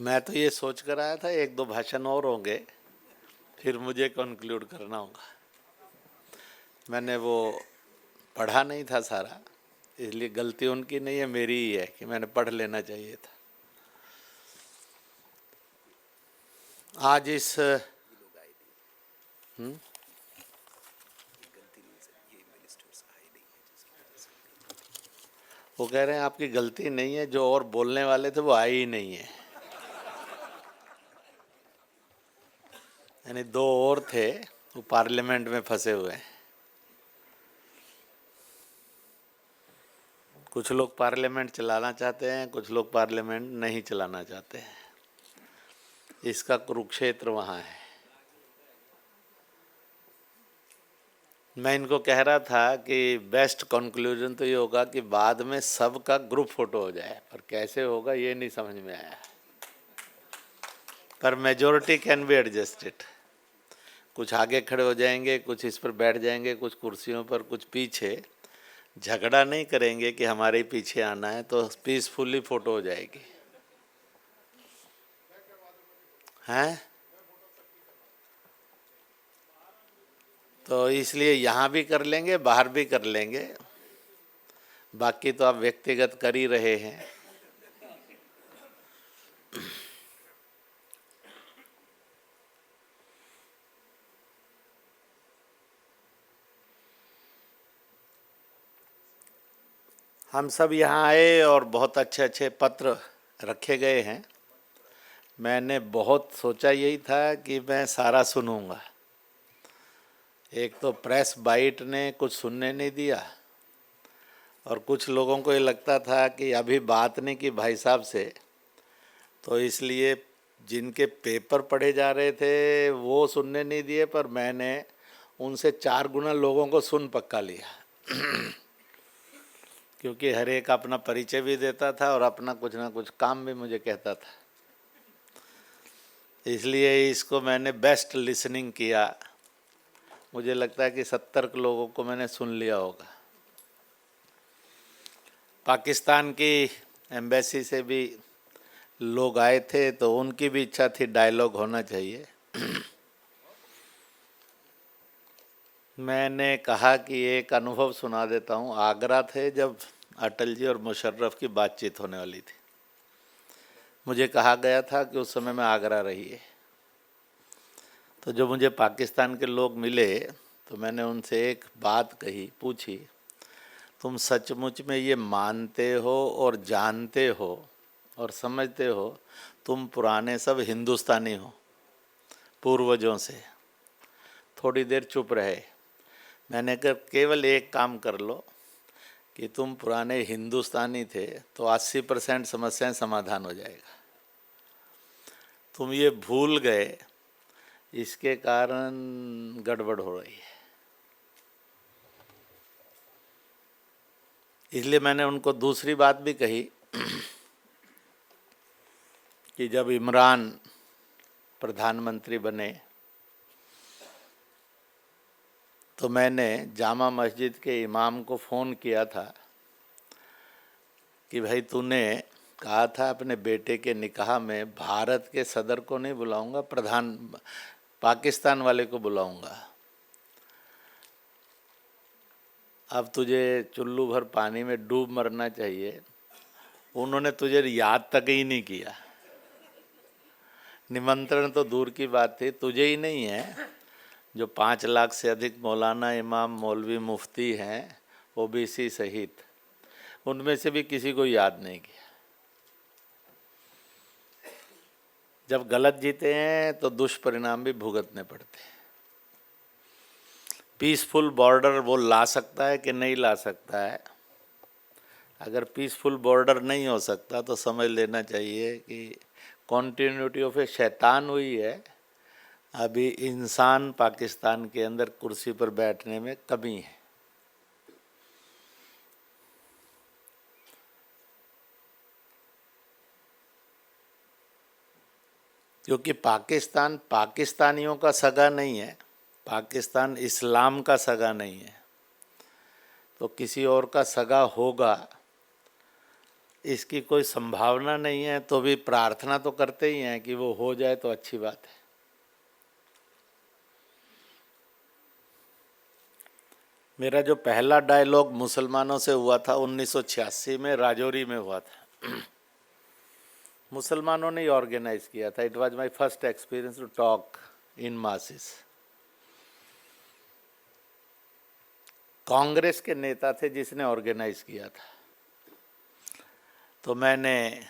मैं तो ये सोच कर आया था एक दो भाषण और होंगे, फिर मुझे कंक्लूड करना होगा। मैंने वो पढ़ा नहीं था सारा, इसलिए गलती उनकी नहीं है, मेरी ही है कि मैंने पढ़ लेना चाहिए था। आज इस वो कह रहे हैं आपकी गलती नहीं है, जो और बोलने वाले थे वो आए ही नहीं है। यानी दो और थे, वो पार्लियामेंट में फंसे हुए हैं। कुछ लोग पार्लियामेंट चलाना चाहते हैं, कुछ लोग पार्लियामेंट नहीं चलाना चाहते हैं। इसका कुरुक्षेत्र वहाँ है। मैं इनको कह रहा था कि बेस्ट कंक्लूजन तो ये होगा कि बाद में सबका ग्रुप फोटो हो जाए, पर कैसे होगा ये नहीं समझ में आया। पर मेजोरिटी कैन बी एडजस्टेड। कुछ आगे खड़े हो जाएंगे, कुछ इस पर बैठ जाएंगे, कुछ कुर्सियों पर, कुछ पीछे। झगड़ा नहीं करेंगे कि हमारे ही पीछे आना है, तो पीसफुली फोटो हो जाएगी। हैं? तो इसलिए यहाँ भी कर लेंगे, बाहर भी कर लेंगे। बाकी तो आप व्यक्तिगत कर ही रहे हैं। हम सब यहाँ आए और बहुत अच्छे अच्छे पत्र रखे गए हैं। मैंने बहुत सोचा यही था कि मैं सारा सुनूंगा। एक तो प्रेस बाइट ने कुछ सुनने नहीं दिया, और कुछ लोगों को ये लगता था कि अभी बात नहीं की भाई साहब से, तो इसलिए जिनके पेपर पढ़े जा रहे थे वो सुनने नहीं दिए, पर मैंने उनसे 4 गुना लोगों को सुन पक्का लिया। क्योंकि हर एक अपना परिचय भी देता था और अपना कुछ ना कुछ काम भी मुझे कहता था, इसलिए इसको मैंने बेस्ट लिसनिंग किया। मुझे लगता है कि 70 लोगों को मैंने सुन लिया होगा। पाकिस्तान की एम्बेसी से भी लोग आए थे, तो उनकी भी इच्छा थी डायलॉग होना चाहिए। मैंने कहा कि एक अनुभव सुना देता हूँ। आगरा थे जब अटल जी और मुशर्रफ की बातचीत होने वाली थी। मुझे कहा गया था कि उस समय में आगरा रहिए। तो जो मुझे पाकिस्तान के लोग मिले, तो मैंने उनसे एक बात कही, पूछी, तुम सचमुच में ये मानते हो और जानते हो और समझते हो तुम पुराने सब हिंदुस्तानी हो पूर्वजों से? थोड़ी देर चुप रहे। मैंने कहा केवल एक काम कर लो कि तुम पुराने हिंदुस्तानी थे तो 80% समस्याएं समाधान हो जाएगा। तुम ये भूल गए, इसके कारण गड़बड़ हो रही है। इसलिए मैंने उनको दूसरी बात भी कही कि जब इमरान प्रधानमंत्री बने तो मैंने जामा मस्जिद के इमाम को फ़ोन किया था कि भाई तूने कहा था अपने बेटे के निकाह में भारत के सदर को नहीं बुलाऊंगा, पाकिस्तान वाले को बुलाऊंगा। अब तुझे चुल्लू भर पानी में डूब मरना चाहिए। उन्होंने तुझे याद तक ही नहीं किया। निमंत्रण तो दूर की बात थी, तुझे ही नहीं है, जो 5 लाख से अधिक मौलाना, इमाम, मौलवी, मुफ्ती हैं, ओबीसी सहित, उनमें से भी किसी को याद नहीं किया। जब गलत जीते हैं तो दुष्परिणाम भी भुगतने पड़ते हैं। पीसफुल बॉर्डर वो ला सकता है कि नहीं ला सकता है? अगर पीसफुल बॉर्डर नहीं हो सकता तो समझ लेना चाहिए कि कॉन्टिन्यूटी ऑफ ए शैतान हुई है। अभी इंसान पाकिस्तान के अंदर कुर्सी पर बैठने में कमी है। क्योंकि पाकिस्तान पाकिस्तानियों का सगा नहीं है, पाकिस्तान इस्लाम का सगा नहीं है, तो किसी और का सगा होगा इसकी कोई संभावना नहीं है, तो भी प्रार्थना तो करते ही हैं कि वो हो जाए तो अच्छी बात है। मेरा जो पहला डायलॉग मुसलमानों से हुआ था 1986 में, राजौरी में हुआ था। मुसलमानों ने ऑर्गेनाइज किया था। It was my first experience to talk in masses. Congress के नेता थे जिसने ऑर्गेनाइज किया था। तो मैंने,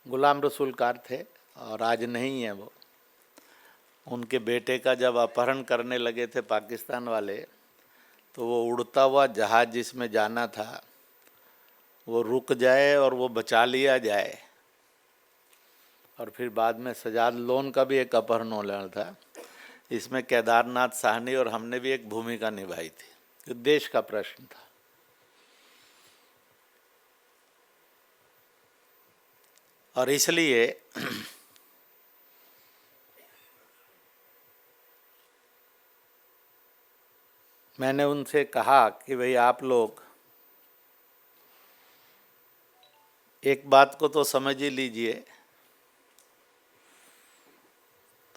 गुलाम रसूल कार थे और आज नहीं है वो, उनके बेटे का जब अपहरण करने लगे थे पाकिस्तान वाले, तो वो उड़ता हुआ जहाज़ जिसमें जाना था वो रुक जाए और वो बचा लिया जाए। और फिर बाद में सजाद लोन का भी एक अपहरण होना था। इसमें केदारनाथ साहनी और हमने भी एक भूमिका निभाई थी। तो देश का प्रश्न था। और इसलिए मैंने उनसे कहा कि भाई आप लोग एक बात को तो समझ ही लीजिए।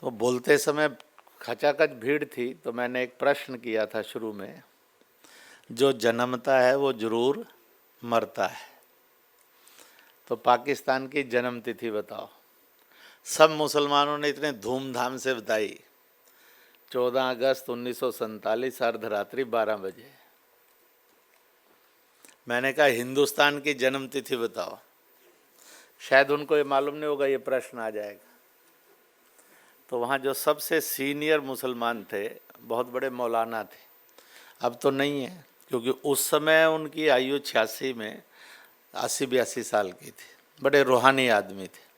तो बोलते समय खचाखच भीड़ थी, तो मैंने एक प्रश्न किया था शुरू में, जो जन्मता है वो जरूर मरता है। तो पाकिस्तान की जन्म तिथि बताओ। सब मुसलमानों ने इतने धूमधाम से बताई, 14 अगस्त 1947 अर्धरात्रि 12 बजे। मैंने कहा हिंदुस्तान की जन्म तिथि बताओ। शायद उनको ये मालूम नहीं होगा ये प्रश्न आ जाएगा। तो वहाँ जो सबसे सीनियर मुसलमान थे, बहुत बड़े मौलाना थे, अब तो नहीं है क्योंकि उस समय उनकी आयु 86 में 80-82 साल की थी। बड़े रूहानी आदमी थे।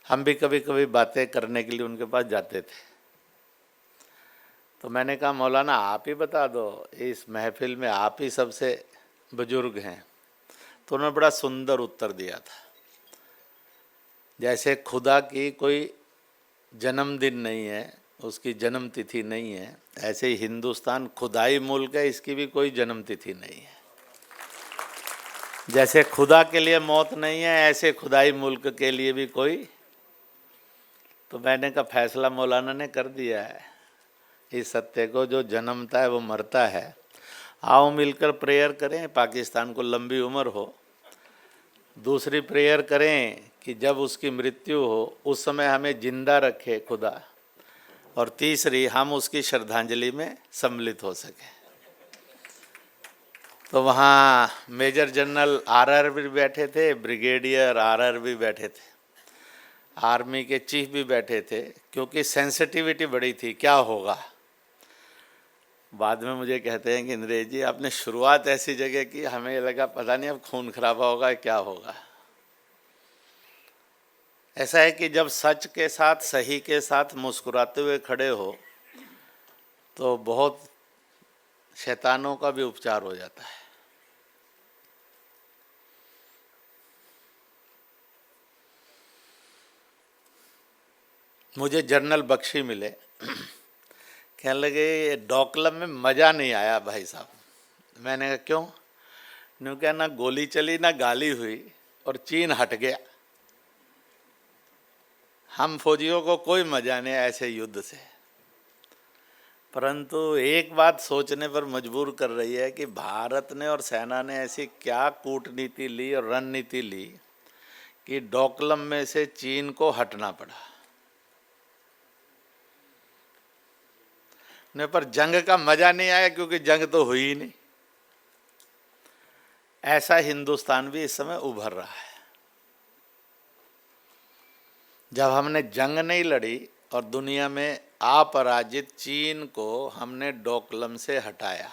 हम भी कभी कभी बातें करने के लिए उनके पास जाते थे। तो मैंने कहा मौलाना आप ही बता दो, इस महफिल में आप ही सबसे बुजुर्ग हैं। तो उन्होंने बड़ा सुंदर उत्तर दिया था, जैसे खुदा की कोई जन्मदिन नहीं है, उसकी जन्म तिथि नहीं है, ऐसे ही हिंदुस्तान खुदाई मुल्क है, इसकी भी कोई जन्म तिथि नहीं है। जैसे खुदा के लिए मौत नहीं है, ऐसे खुदाई मुल्क के लिए भी कोई। तो मैंने कहा फैसला मौलाना ने कर दिया है इस सत्य को, जो जन्मता है वो मरता है। आओ मिलकर प्रेयर करें पाकिस्तान को लंबी उम्र हो। दूसरी प्रेयर करें कि जब उसकी मृत्यु हो उस समय हमें जिंदा रखे खुदा। और तीसरी, हम उसकी श्रद्धांजलि में सम्मिलित हो सकें। तो वहाँ मेजर जनरल आरआर भी बैठे थे, ब्रिगेडियर आरआर भी बैठे थे, आर्मी के चीफ भी बैठे थे, क्योंकि सेंसिटिविटी बड़ी थी क्या होगा। बाद में मुझे कहते हैं कि इंद्रेश जी आपने शुरुआत ऐसी जगह की, हमें लगा पता नहीं अब खून खराबा होगा क्या होगा। ऐसा है कि जब सच के साथ, सही के साथ मुस्कुराते हुए खड़े हो तो बहुत शैतानों का भी उपचार हो जाता है। मुझे जनरल बख्शी मिले, कहने लगे डोकलम में मज़ा नहीं आया भाई साहब। मैंने कहा क्यों? न्यू क्या, ना गोली चली ना गाली हुई और चीन हट गया। हम फौजियों को कोई मज़ा नहीं ऐसे युद्ध से। परंतु एक बात सोचने पर मजबूर कर रही है कि भारत ने और सेना ने ऐसी क्या कूटनीति ली और रणनीति ली कि डोकलम में से चीन को हटना पड़ा। ने पर जंग का मजा नहीं आया क्योंकि जंग तो हुई ही नहीं। ऐसा हिंदुस्तान भी इस समय उभर रहा है। जब हमने जंग नहीं लड़ी और दुनिया में अपराजित चीन को हमने डोकलम से हटाया,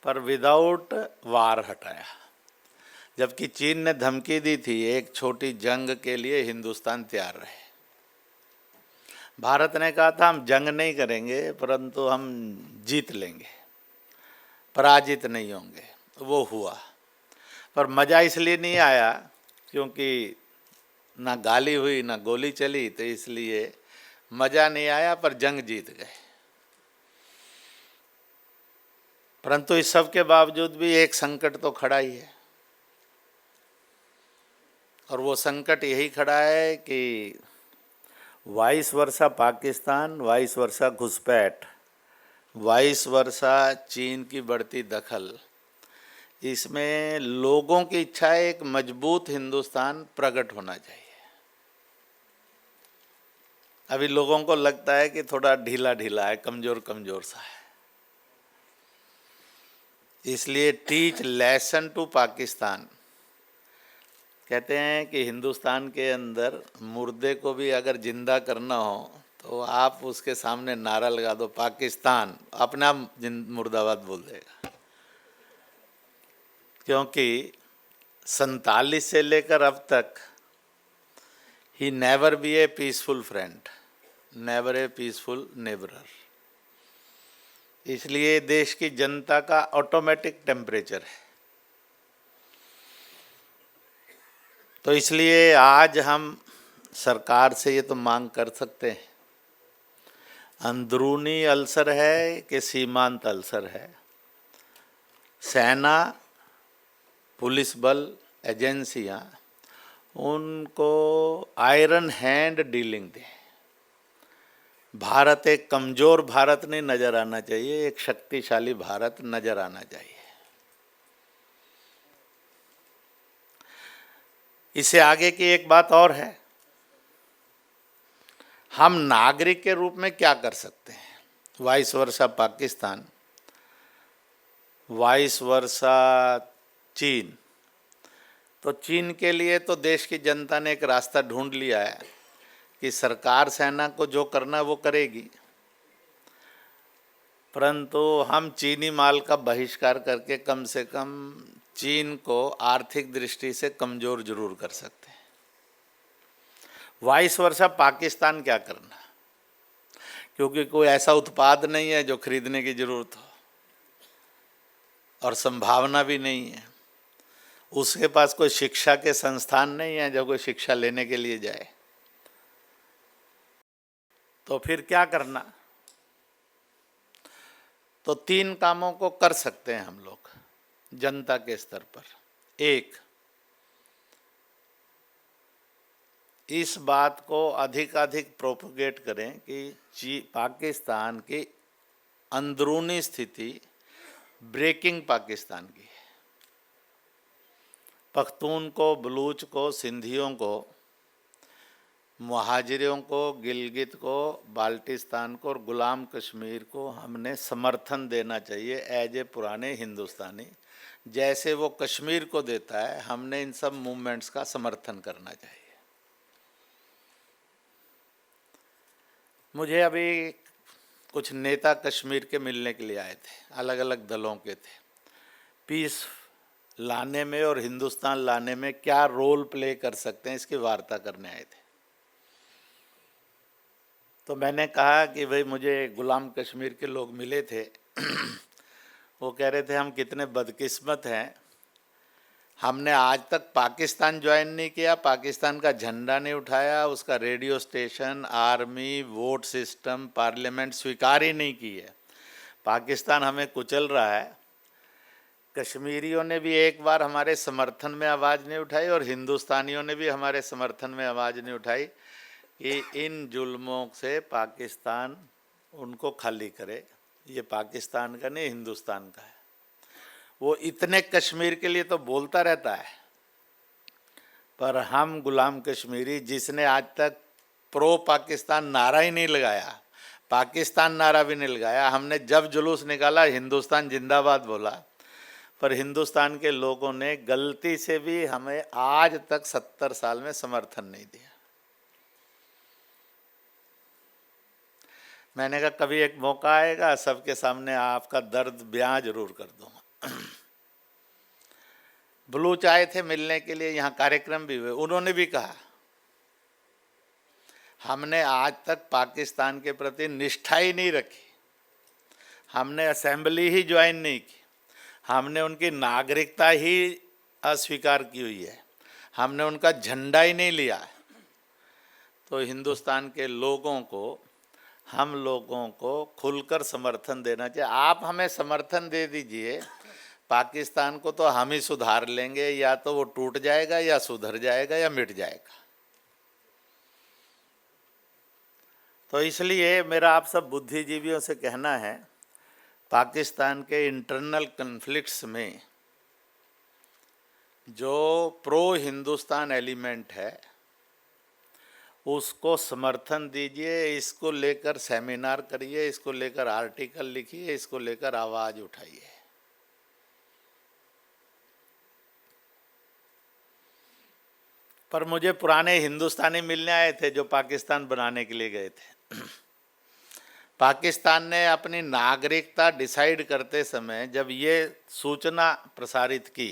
पर विदाउट वार हटाया। जबकि चीन ने धमकी दी थी एक छोटी जंग के लिए हिंदुस्तान तैयार रहे। भारत ने कहा था हम जंग नहीं करेंगे परंतु हम जीत लेंगे, पराजित नहीं होंगे। वो हुआ, पर मज़ा इसलिए नहीं आया क्योंकि ना गाली हुई ना गोली चली, तो इसलिए मज़ा नहीं आया, पर जंग जीत गए। परंतु इस सब के बावजूद भी एक संकट तो खड़ा ही है, और वो संकट यही खड़ा है कि vice versa Pakistan, vice versa घुसपैठ, वाइस वर्षा चीन की बढ़ती दखल, इसमें लोगों की इच्छा है एक मजबूत हिंदुस्तान प्रकट होना चाहिए। अभी लोगों को लगता है कि थोड़ा ढीला ढीला है, कमजोर कमजोर सा है। इसलिए टीच लेसन टू पाकिस्तान, कहते हैं कि हिंदुस्तान के अंदर मुर्दे को भी अगर जिंदा करना हो तो आप उसके सामने नारा लगा दो पाकिस्तान, अपना मुर्दाबाद बोल देगा। क्योंकि 47 से लेकर अब तक he never be A peaceful friend, never a peaceful नेबरर। इसलिए देश की जनता का ऑटोमेटिक टेम्परेचर है। तो इसलिए आज हम सरकार से ये तो मांग कर सकते हैं, अंदरूनी अल्सर है कि सीमांत अल्सर है, सेना, पुलिस बल, एजेंसियां उनको आयरन हैंड डीलिंग दें। भारत एक कमज़ोर भारत नहीं नज़र आना चाहिए, एक शक्तिशाली भारत नज़र आना चाहिए। इससे आगे की एक बात और है, हम नागरिक के रूप में क्या कर सकते हैं। Vice versa Pakistan, vice versa चीन, तो चीन के लिए तो देश की जनता ने एक रास्ता ढूंढ लिया है कि सरकार सेना को जो करना है वो करेगी, परंतु हम चीनी माल का बहिष्कार करके कम से कम चीन को आर्थिक दृष्टि से कमज़ोर जरूर कर सकते हैं। वाइस वर्षा पाकिस्तान क्या करना, क्योंकि कोई ऐसा उत्पाद नहीं है जो खरीदने की ज़रूरत हो, और संभावना भी नहीं है। उसके पास कोई शिक्षा के संस्थान नहीं है जो कोई शिक्षा लेने के लिए जाए। तो फिर क्या करना, तो 3 कामों को कर सकते हैं हम लोग जनता के स्तर पर। एक, इस बात को अधिकाधिक प्रोपोगेट करें कि पाकिस्तान की अंदरूनी स्थिति ब्रेकिंग पाकिस्तान की है। पख्तून को, बलूच को, सिंधियों को, मुहाजिरों को, गिलगित को, बाल्टिस्तान को और गुलाम कश्मीर को हमने समर्थन देना चाहिए एज ए पुराने हिंदुस्तानी। जैसे वो कश्मीर को देता है, हमने इन सब मूवमेंट्स का समर्थन करना चाहिए। मुझे अभी कुछ नेता कश्मीर के मिलने के लिए आए थे, अलग अलग दलों के थे। पीस लाने में और हिंदुस्तान लाने में क्या रोल प्ले कर सकते हैं, इसकी वार्ता करने आए थे। तो मैंने कहा कि भाई मुझे गुलाम कश्मीर के लोग मिले थे वो कह रहे थे हम कितने बदकिस्मत हैं, हमने आज तक पाकिस्तान ज्वाइन नहीं किया, पाकिस्तान का झंडा नहीं उठाया, उसका radio station, army, vote system, parliament स्वीकार ही नहीं की है। पाकिस्तान हमें कुचल रहा है। कश्मीरियों ने भी एक बार हमारे समर्थन में आवाज़ नहीं उठाई और हिंदुस्तानियों ने भी हमारे समर्थन में आवाज़ नहीं उठाई कि इन जुल्मों से पाकिस्तान उनको खाली करे। ये पाकिस्तान का नहीं, हिंदुस्तान का है। वो इतने कश्मीर के लिए तो बोलता रहता है, पर हम गुलाम कश्मीरी, जिसने आज तक प्रो पाकिस्तान नारा ही नहीं लगाया, पाकिस्तान नारा भी नहीं लगाया, हमने जब जुलूस निकाला हिंदुस्तान जिंदाबाद बोला, पर हिंदुस्तान के लोगों ने गलती से भी हमें आज तक 70 साल में समर्थन नहीं दिया। मैंने कहा कभी एक मौका आएगा, सबके सामने आपका दर्द बयां जरूर कर दूंगा। बलूच आए थे मिलने के लिए, यहाँ कार्यक्रम भी हुए, उन्होंने भी कहा हमने आज तक पाकिस्तान के प्रति निष्ठा ही नहीं रखी, हमने असेंबली ही ज्वाइन नहीं की, हमने उनकी नागरिकता ही अस्वीकार की हुई है, हमने उनका झंडा ही नहीं लिया। तो हिंदुस्तान के लोगों को हम लोगों को खुलकर समर्थन देना चाहिए। आप हमें समर्थन दे दीजिए, पाकिस्तान को तो हम ही सुधार लेंगे, या तो वो टूट जाएगा या सुधर जाएगा या मिट जाएगा। तो इसलिए मेरा आप सब बुद्धिजीवियों से कहना है, पाकिस्तान के इंटरनल कन्फ्लिक्ट्स में जो प्रो हिंदुस्तान एलिमेंट है उसको समर्थन दीजिए, इसको लेकर सेमिनार करिए, इसको लेकर आर्टिकल लिखिए, इसको लेकर आवाज उठाइए। पर मुझे पुराने हिंदुस्तानी मिलने आए थे जो पाकिस्तान बनाने के लिए गए थे। पाकिस्तान ने अपनी नागरिकता डिसाइड करते समय जब ये सूचना प्रसारित की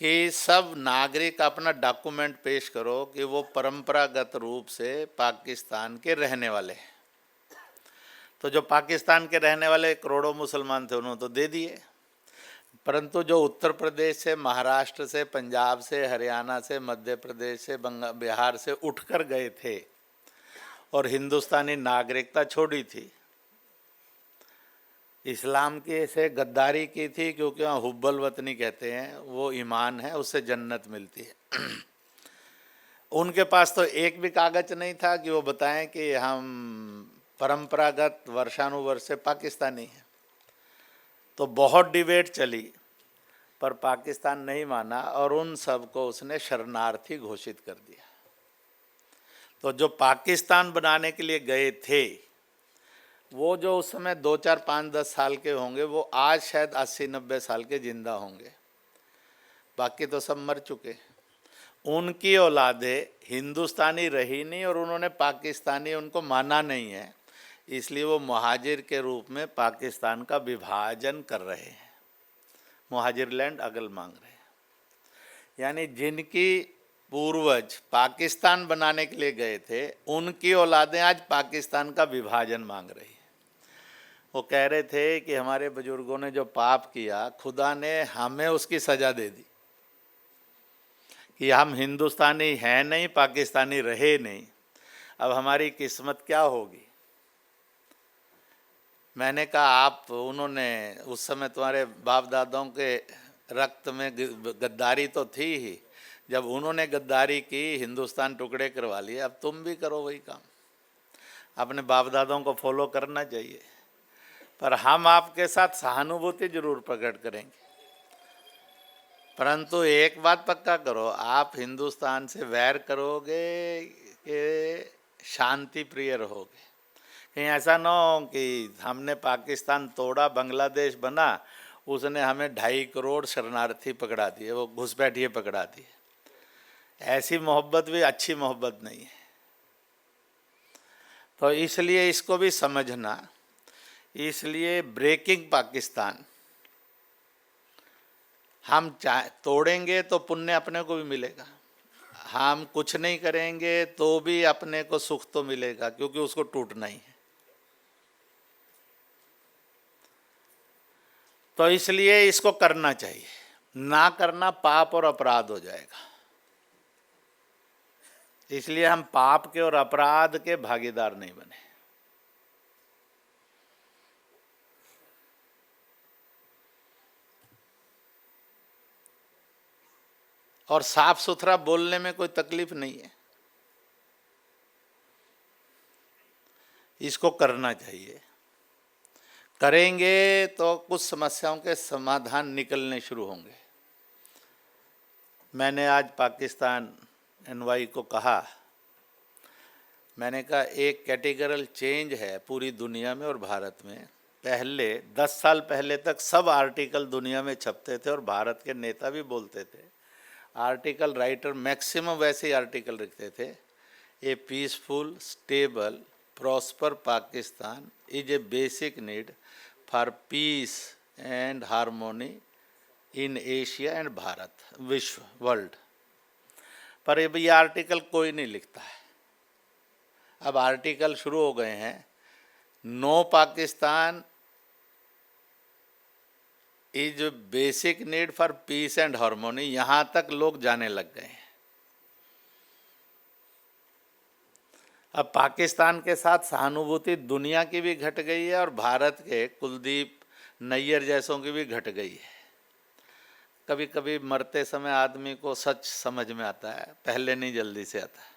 कि सब नागरिक अपना डॉक्यूमेंट पेश करो कि वो परंपरागत रूप से पाकिस्तान के रहने वाले हैं, तो जो पाकिस्तान के रहने वाले करोड़ों मुसलमान थे उन्होंने तो दे दिए, परंतु जो उत्तर प्रदेश से, महाराष्ट्र से, पंजाब से, हरियाणा से, मध्य प्रदेश से, बिहार से उठकर गए थे और हिंदुस्तानी नागरिकता छोड़ी थी, इस्लाम के से गद्दारी की थी, क्योंकि वहाँ हुब्बल वतनी कहते हैं, वो ईमान है, उससे जन्नत मिलती है। उनके पास तो एक भी कागज नहीं था कि वो बताएं कि हम परंपरागत वर्षानुवर्ष से पाकिस्तानी हैं। तो बहुत डिबेट चली, पर पाकिस्तान नहीं माना और उन सबको उसने शरणार्थी घोषित कर दिया। तो जो पाकिस्तान बनाने के लिए गए थे, वो जो उस समय 2, 4, 5, 10 साल के होंगे, वो आज शायद 80-90 साल के जिंदा होंगे, बाकी तो सब मर चुके। उनकी औलादें हिंदुस्तानी रही नहीं और उन्होंने पाकिस्तानी उनको माना नहीं है, इसलिए वो मुहाजिर के रूप में पाकिस्तान का विभाजन कर रहे हैं, मुहाजिर लैंड अगल मांग रहे हैं। यानी जिनकी पूर्वज पाकिस्तान बनाने के लिए गए थे, उनकी औलादें आज पाकिस्तान का विभाजन मांग रही हैं। वो कह रहे थे कि हमारे बुजुर्गों ने जो पाप किया, खुदा ने हमें उसकी सज़ा दे दी कि हम हिंदुस्तानी हैं नहीं, पाकिस्तानी रहे नहीं, अब हमारी किस्मत क्या होगी। मैंने कहा आप, उन्होंने उस समय तुम्हारे बाप दादाओं के रक्त में गद्दारी तो थी ही, जब उन्होंने गद्दारी की, हिंदुस्तान टुकड़े करवा लिए, अब तुम भी करो वही काम। अपने बाप दादाओं को फॉलो करना चाहिए, पर हम आपके साथ सहानुभूति जरूर प्रकट करेंगे। परंतु एक बात पक्का करो, आप हिंदुस्तान से वैर करोगे कि शांति प्रिय रहोगे। कहीं ऐसा ना हो कि हमने पाकिस्तान तोड़ा, बांग्लादेश बना, उसने हमें 2.5 करोड़ शरणार्थी पकड़ा दिए, वो घुसपैठिए पकड़ा दिए। ऐसी मोहब्बत भी अच्छी मोहब्बत नहीं है। तो इसलिए इसको भी समझना। इसलिए ब्रेकिंग पाकिस्तान हम तोड़ेंगे तो पुण्य अपने को भी मिलेगा, हम कुछ नहीं करेंगे तो भी अपने को सुख तो मिलेगा, क्योंकि उसको टूटना ही है। तो इसलिए इसको करना चाहिए, ना करना पाप और अपराध हो जाएगा। इसलिए हम पाप के और अपराध के भागीदार नहीं बने। और साफ सुथरा बोलने में कोई तकलीफ नहीं है, इसको करना चाहिए। करेंगे तो कुछ समस्याओं के समाधान निकलने शुरू होंगे। मैंने आज पाकिस्तान एनवाई को कहा, मैंने कहा एक कैटेगरल चेंज है पूरी दुनिया में और भारत में। पहले 10 साल पहले तक सब आर्टिकल दुनिया में छपते थे और भारत के नेता भी बोलते थे, आर्टिकल राइटर मैक्सिमम वैसे ही आर्टिकल लिखते थे, ए peaceful stable prosper Pakistan is a basic need for peace and harmony in Asia and Bharat, विश्व, वर्ल्ड। पर अब ये आर्टिकल कोई नहीं लिखता है। अब आर्टिकल शुरू हो गए हैं, no Pakistan is basic need for peace and harmony, यहाँ तक लोग जाने लग गए हैं। अब पाकिस्तान के साथ सहानुभूति दुनिया की भी घट गई है और भारत के कुलदीप नैयर जैसों की भी घट गई है। कभी कभी मरते समय आदमी को सच समझ में आता है, पहले नहीं जल्दी से आता है।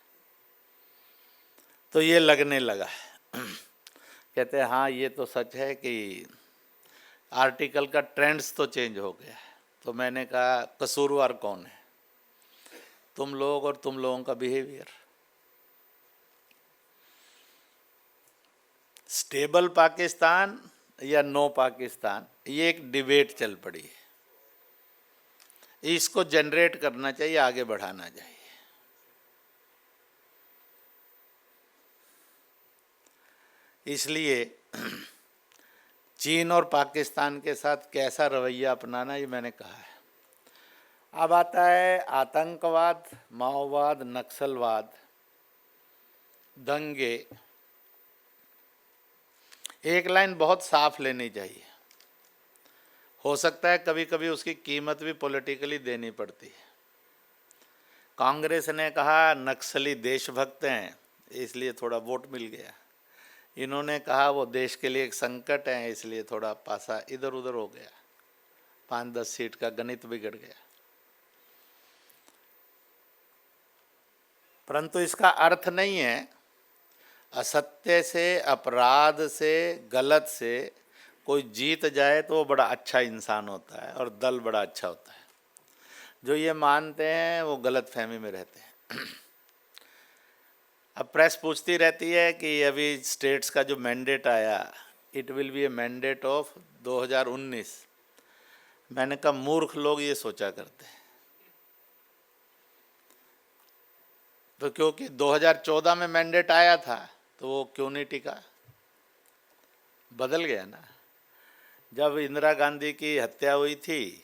तो ये लगने लगा कहते हैं हाँ ये तो सच है कि आर्टिकल का ट्रेंड्स तो चेंज हो गया है। तो मैंने कहा कसूरवार कौन है, तुम लोग और तुम लोगों का बिहेवियर। स्टेबल पाकिस्तान या नो पाकिस्तान, ये एक डिबेट चल पड़ी है। इसको जनरेट करना चाहिए, आगे बढ़ाना चाहिए। इसलिए चीन और पाकिस्तान के साथ कैसा रवैया अपनाना, ये मैंने कहा है। अब आता है आतंकवाद, माओवाद, नक्सलवाद, दंगे। एक लाइन बहुत साफ लेनी चाहिए। हो सकता है कभी कभी उसकी कीमत भी पॉलिटिकली देनी पड़ती है। कांग्रेस ने कहा नक्सली देशभक्त हैं, इसलिए थोड़ा वोट मिल गया। इन्होंने कहा वो देश के लिए एक संकट है, इसलिए थोड़ा पासा इधर उधर हो गया। 5-10 सीट का गणित बिगड़ गया। परंतु इसका अर्थ नहीं है असत्य से, अपराध से, गलत से कोई जीत जाए तो वो बड़ा अच्छा इंसान होता है और दल बड़ा अच्छा होता है। जो ये मानते हैं वो गलत फहमी में रहते हैं। अब प्रेस पूछती रहती है कि अभी स्टेट्स का जो मैंडेट आया, it will be A mandate of 2019। मैंने कहा मूर्ख लोग ये सोचा करते हैं। तो क्योंकि 2014 में मैंडेट आया था तो वो क्यों नहीं टिका, बदल गया ना। जब इंदिरा गांधी की हत्या हुई थी,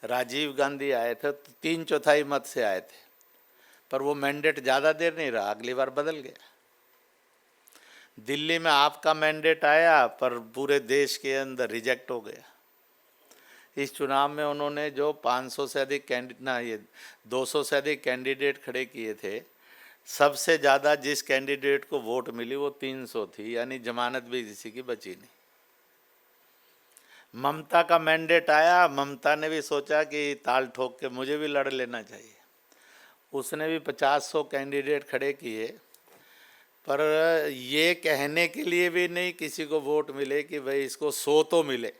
राजीव गांधी आए थे तो 3/4 मत से आए थे, पर वो मैंडेट ज़्यादा देर नहीं रहा, अगली बार बदल गया। दिल्ली में आपका मैंडेट आया पर पूरे देश के अंदर रिजेक्ट हो गया। इस चुनाव में उन्होंने जो 500 से अधिक 200 से अधिक कैंडिडेट खड़े किए थे, सबसे ज़्यादा जिस कैंडिडेट को वोट मिली वो 300 थी, यानी जमानत भी किसी की बची नहीं। ममता का मैंडेट आया, ममता ने भी सोचा कि ताल ठोक के मुझे भी लड़ लेना चाहिए। उसने भी 50-100 कैंडिडेट खड़े किए, पर ये कहने के लिए भी नहीं किसी को वोट मिले कि भाई इसको 100 तो मिले,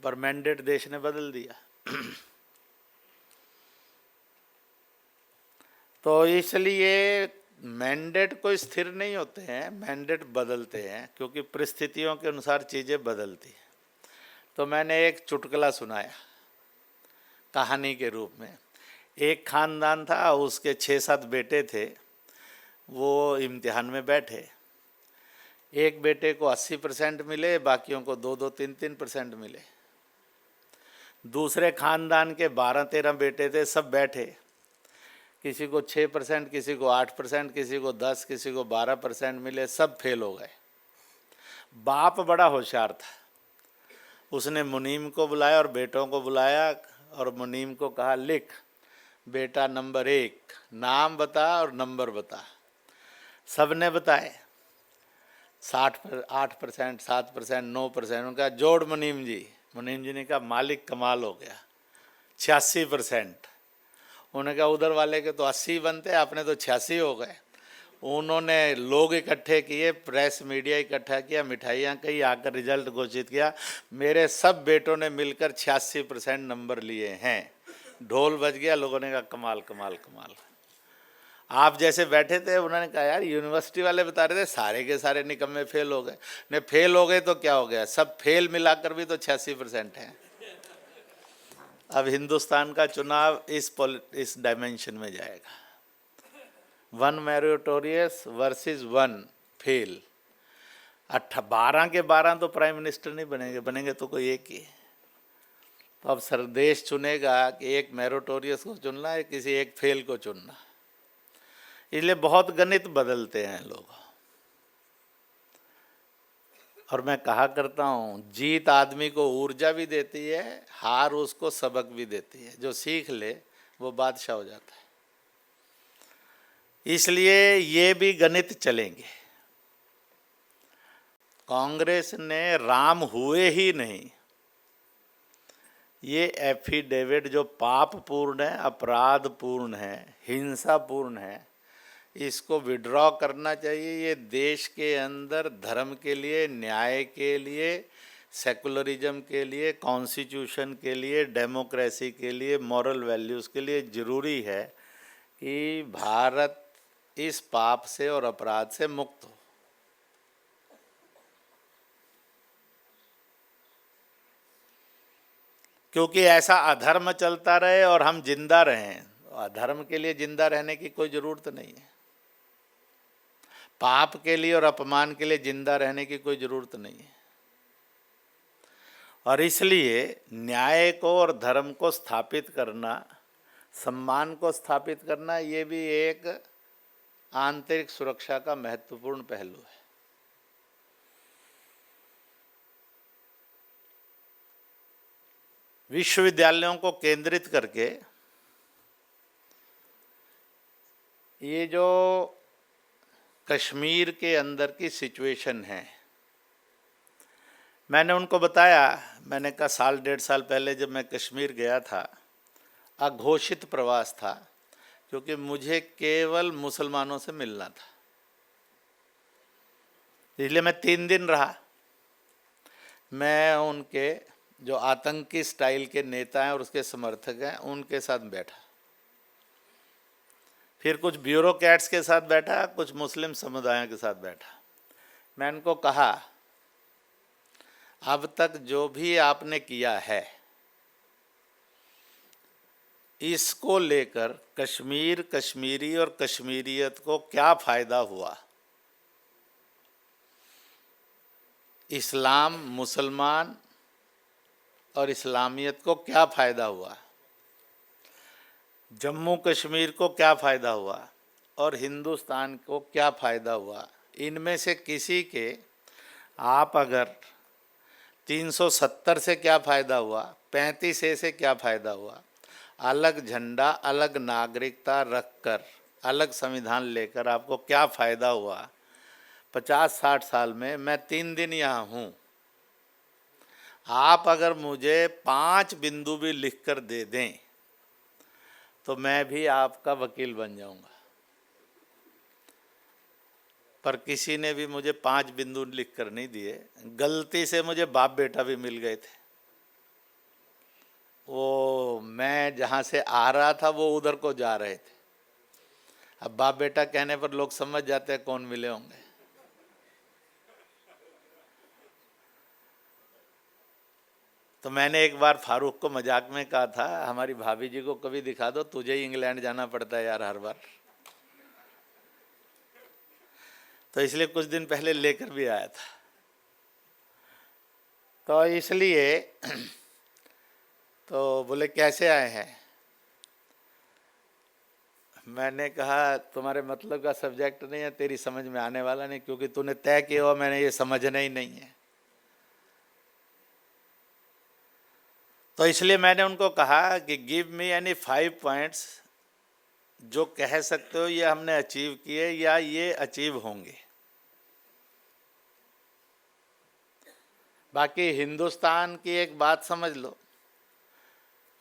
पर मैंडेट देश ने बदल दिया। तो इसलिए मैंडेट कोई स्थिर नहीं होते हैं, मैंडेट बदलते हैं क्योंकि परिस्थितियों के अनुसार चीज़ें बदलती हैं। तो मैंने एक चुटकुला सुनाया कहानी के रूप में। एक खानदान था, उसके 6-7 बेटे थे। वो इम्तिहान में बैठे, एक बेटे को 80% मिले, बाकियों को 2-2, 3-3% मिले। दूसरे खानदान के 12-13 बेटे थे, सब बैठे, किसी को 6%, किसी को 8%, किसी को 10, किसी को 12% मिले, सब फेल हो गए। बाप बड़ा होशियार था, उसने मुनीम को बुलाया और बेटों को बुलाया और मुनीम को कहा लिख बेटा नंबर 1, नाम बता और नंबर बता। सब ने बताए, 8%, 7%, 9%। उनका जोड़ मुनीम जी। मुनीम जी ने कहा मालिक कमाल हो गया, 86%। उन्होंने कहा उधर वाले के तो 80 बनते, आपने तो 86 हो गए। उन्होंने लोग इकट्ठे किए, प्रेस मीडिया इकट्ठा किया, मिठाइयाँ कही, आकर रिजल्ट घोषित किया, मेरे सब बेटों ने मिलकर 86% नंबर लिए हैं। ढोल बज गया, लोगों ने कहा कमाल कमाल कमाल। आप जैसे बैठे थे, उन्होंने कहा यार यूनिवर्सिटी वाले बता रहे थे सारे के सारे निकम्मे फेल हो गए। नहीं फेल हो गए तो क्या हो गया, सब फेल मिलाकर भी तो 86% हैं। अब हिंदुस्तान का चुनाव इस डायमेंशन में जाएगा, 1 मेरिटोरियस वर्सेस 1 फेल। 12 के 12 तो प्राइम मिनिस्टर नहीं बनेंगे, बनेंगे तो कोई एक ही। तो अब सर देश चुनेगा कि एक मेरिटोरियस को चुनना है, किसी एक फेल को चुनना। इसलिए बहुत गणित बदलते हैं लोग। और मैं कहा करता हूँ जीत आदमी को ऊर्जा भी देती है, हार उसको सबक भी देती है। जो सीख ले वो बादशाह हो जाता है। इसलिए ये भी गणित चलेंगे। कांग्रेस ने राम हुए ही नहीं, ये एफिडेविट जो पापपूर्ण है, अपराधपूर्ण है, हिंसापूर्ण है, इसको विड्रॉ करना चाहिए। ये देश के अंदर धर्म के लिए, न्याय के लिए, सेकुलरिज्म के लिए, कॉन्स्टिट्यूशन के लिए, डेमोक्रेसी के लिए, मॉरल वैल्यूज़ के लिए ज़रूरी है कि भारत इस पाप से और अपराध से मुक्त हो। क्योंकि ऐसा अधर्म चलता रहे और हम जिंदा रहें, अधर्म के लिए जिंदा रहने की कोई ज़रूरत नहीं है, पाप के लिए और अपमान के लिए जिंदा रहने की कोई ज़रूरत नहीं है। और इसलिए न्याय को और धर्म को स्थापित करना, सम्मान को स्थापित करना, ये भी एक आंतरिक सुरक्षा का महत्वपूर्ण पहलू है। विश्वविद्यालयों को केंद्रित करके ये जो कश्मीर के अंदर की सिचुएशन है, मैंने उनको बताया, मैंने कहा 1.5 साल पहले जब मैं कश्मीर गया था, अघोषित प्रवास था, क्योंकि मुझे केवल मुसलमानों से मिलना था, इसलिए मैं 3 दिन रहा। मैं उनके जो आतंकी स्टाइल के नेता हैं और उसके समर्थक हैं उनके साथ बैठा, फिर कुछ ब्यूरोक्रेट्स के साथ बैठा, कुछ मुस्लिम समुदायों के साथ बैठा। मैं उनको कहा, अब तक जो भी आपने किया है इसको लेकर कश्मीर, कश्मीरी और कश्मीरियत को क्या फ़ायदा हुआ, इस्लाम, मुसलमान और इस्लामियत को क्या फ़ायदा हुआ, जम्मू कश्मीर को क्या फ़ायदा हुआ और हिंदुस्तान को क्या फ़ायदा हुआ। इनमें से किसी के आप अगर 370 से क्या फ़ायदा हुआ, 35A से क्या फ़ायदा हुआ, अलग झंडा, अलग नागरिकता रखकर, अलग संविधान लेकर आपको क्या फ़ायदा हुआ 50-60 साल में। मैं 3 दिन यहाँ हूँ, आप अगर मुझे 5 बिंदु भी लिख कर दे दें तो मैं भी आपका वकील बन जाऊँगा। पर किसी ने भी मुझे 5 बिंदु लिख कर नहीं दिए। गलती से मुझे बाप बेटा भी मिल गए थे, वो मैं जहाँ से आ रहा था वो उधर को जा रहे थे। अब बाप बेटा कहने पर लोग समझ जाते हैं कौन मिले होंगे। तो मैंने एक बार फारूक को मजाक में कहा था, हमारी भाभी जी को कभी दिखा दो, तुझे ही इंग्लैंड जाना पड़ता है यार हर बार। तो इसलिए कुछ दिन पहले लेकर भी आया था। तो इसलिए तो बोले कैसे आए हैं। मैंने कहा तुम्हारे मतलब का सब्जेक्ट नहीं है, तेरी समझ में आने वाला नहीं, क्योंकि तूने तय किया हुआ मैंने ये समझना ही नहीं है। तो इसलिए मैंने उनको कहा कि गिव मी एनी 5 पॉइंट्स जो कह सकते हो ये हमने अचीव किए या ये अचीव होंगे। बाकी हिंदुस्तान की एक बात समझ लो,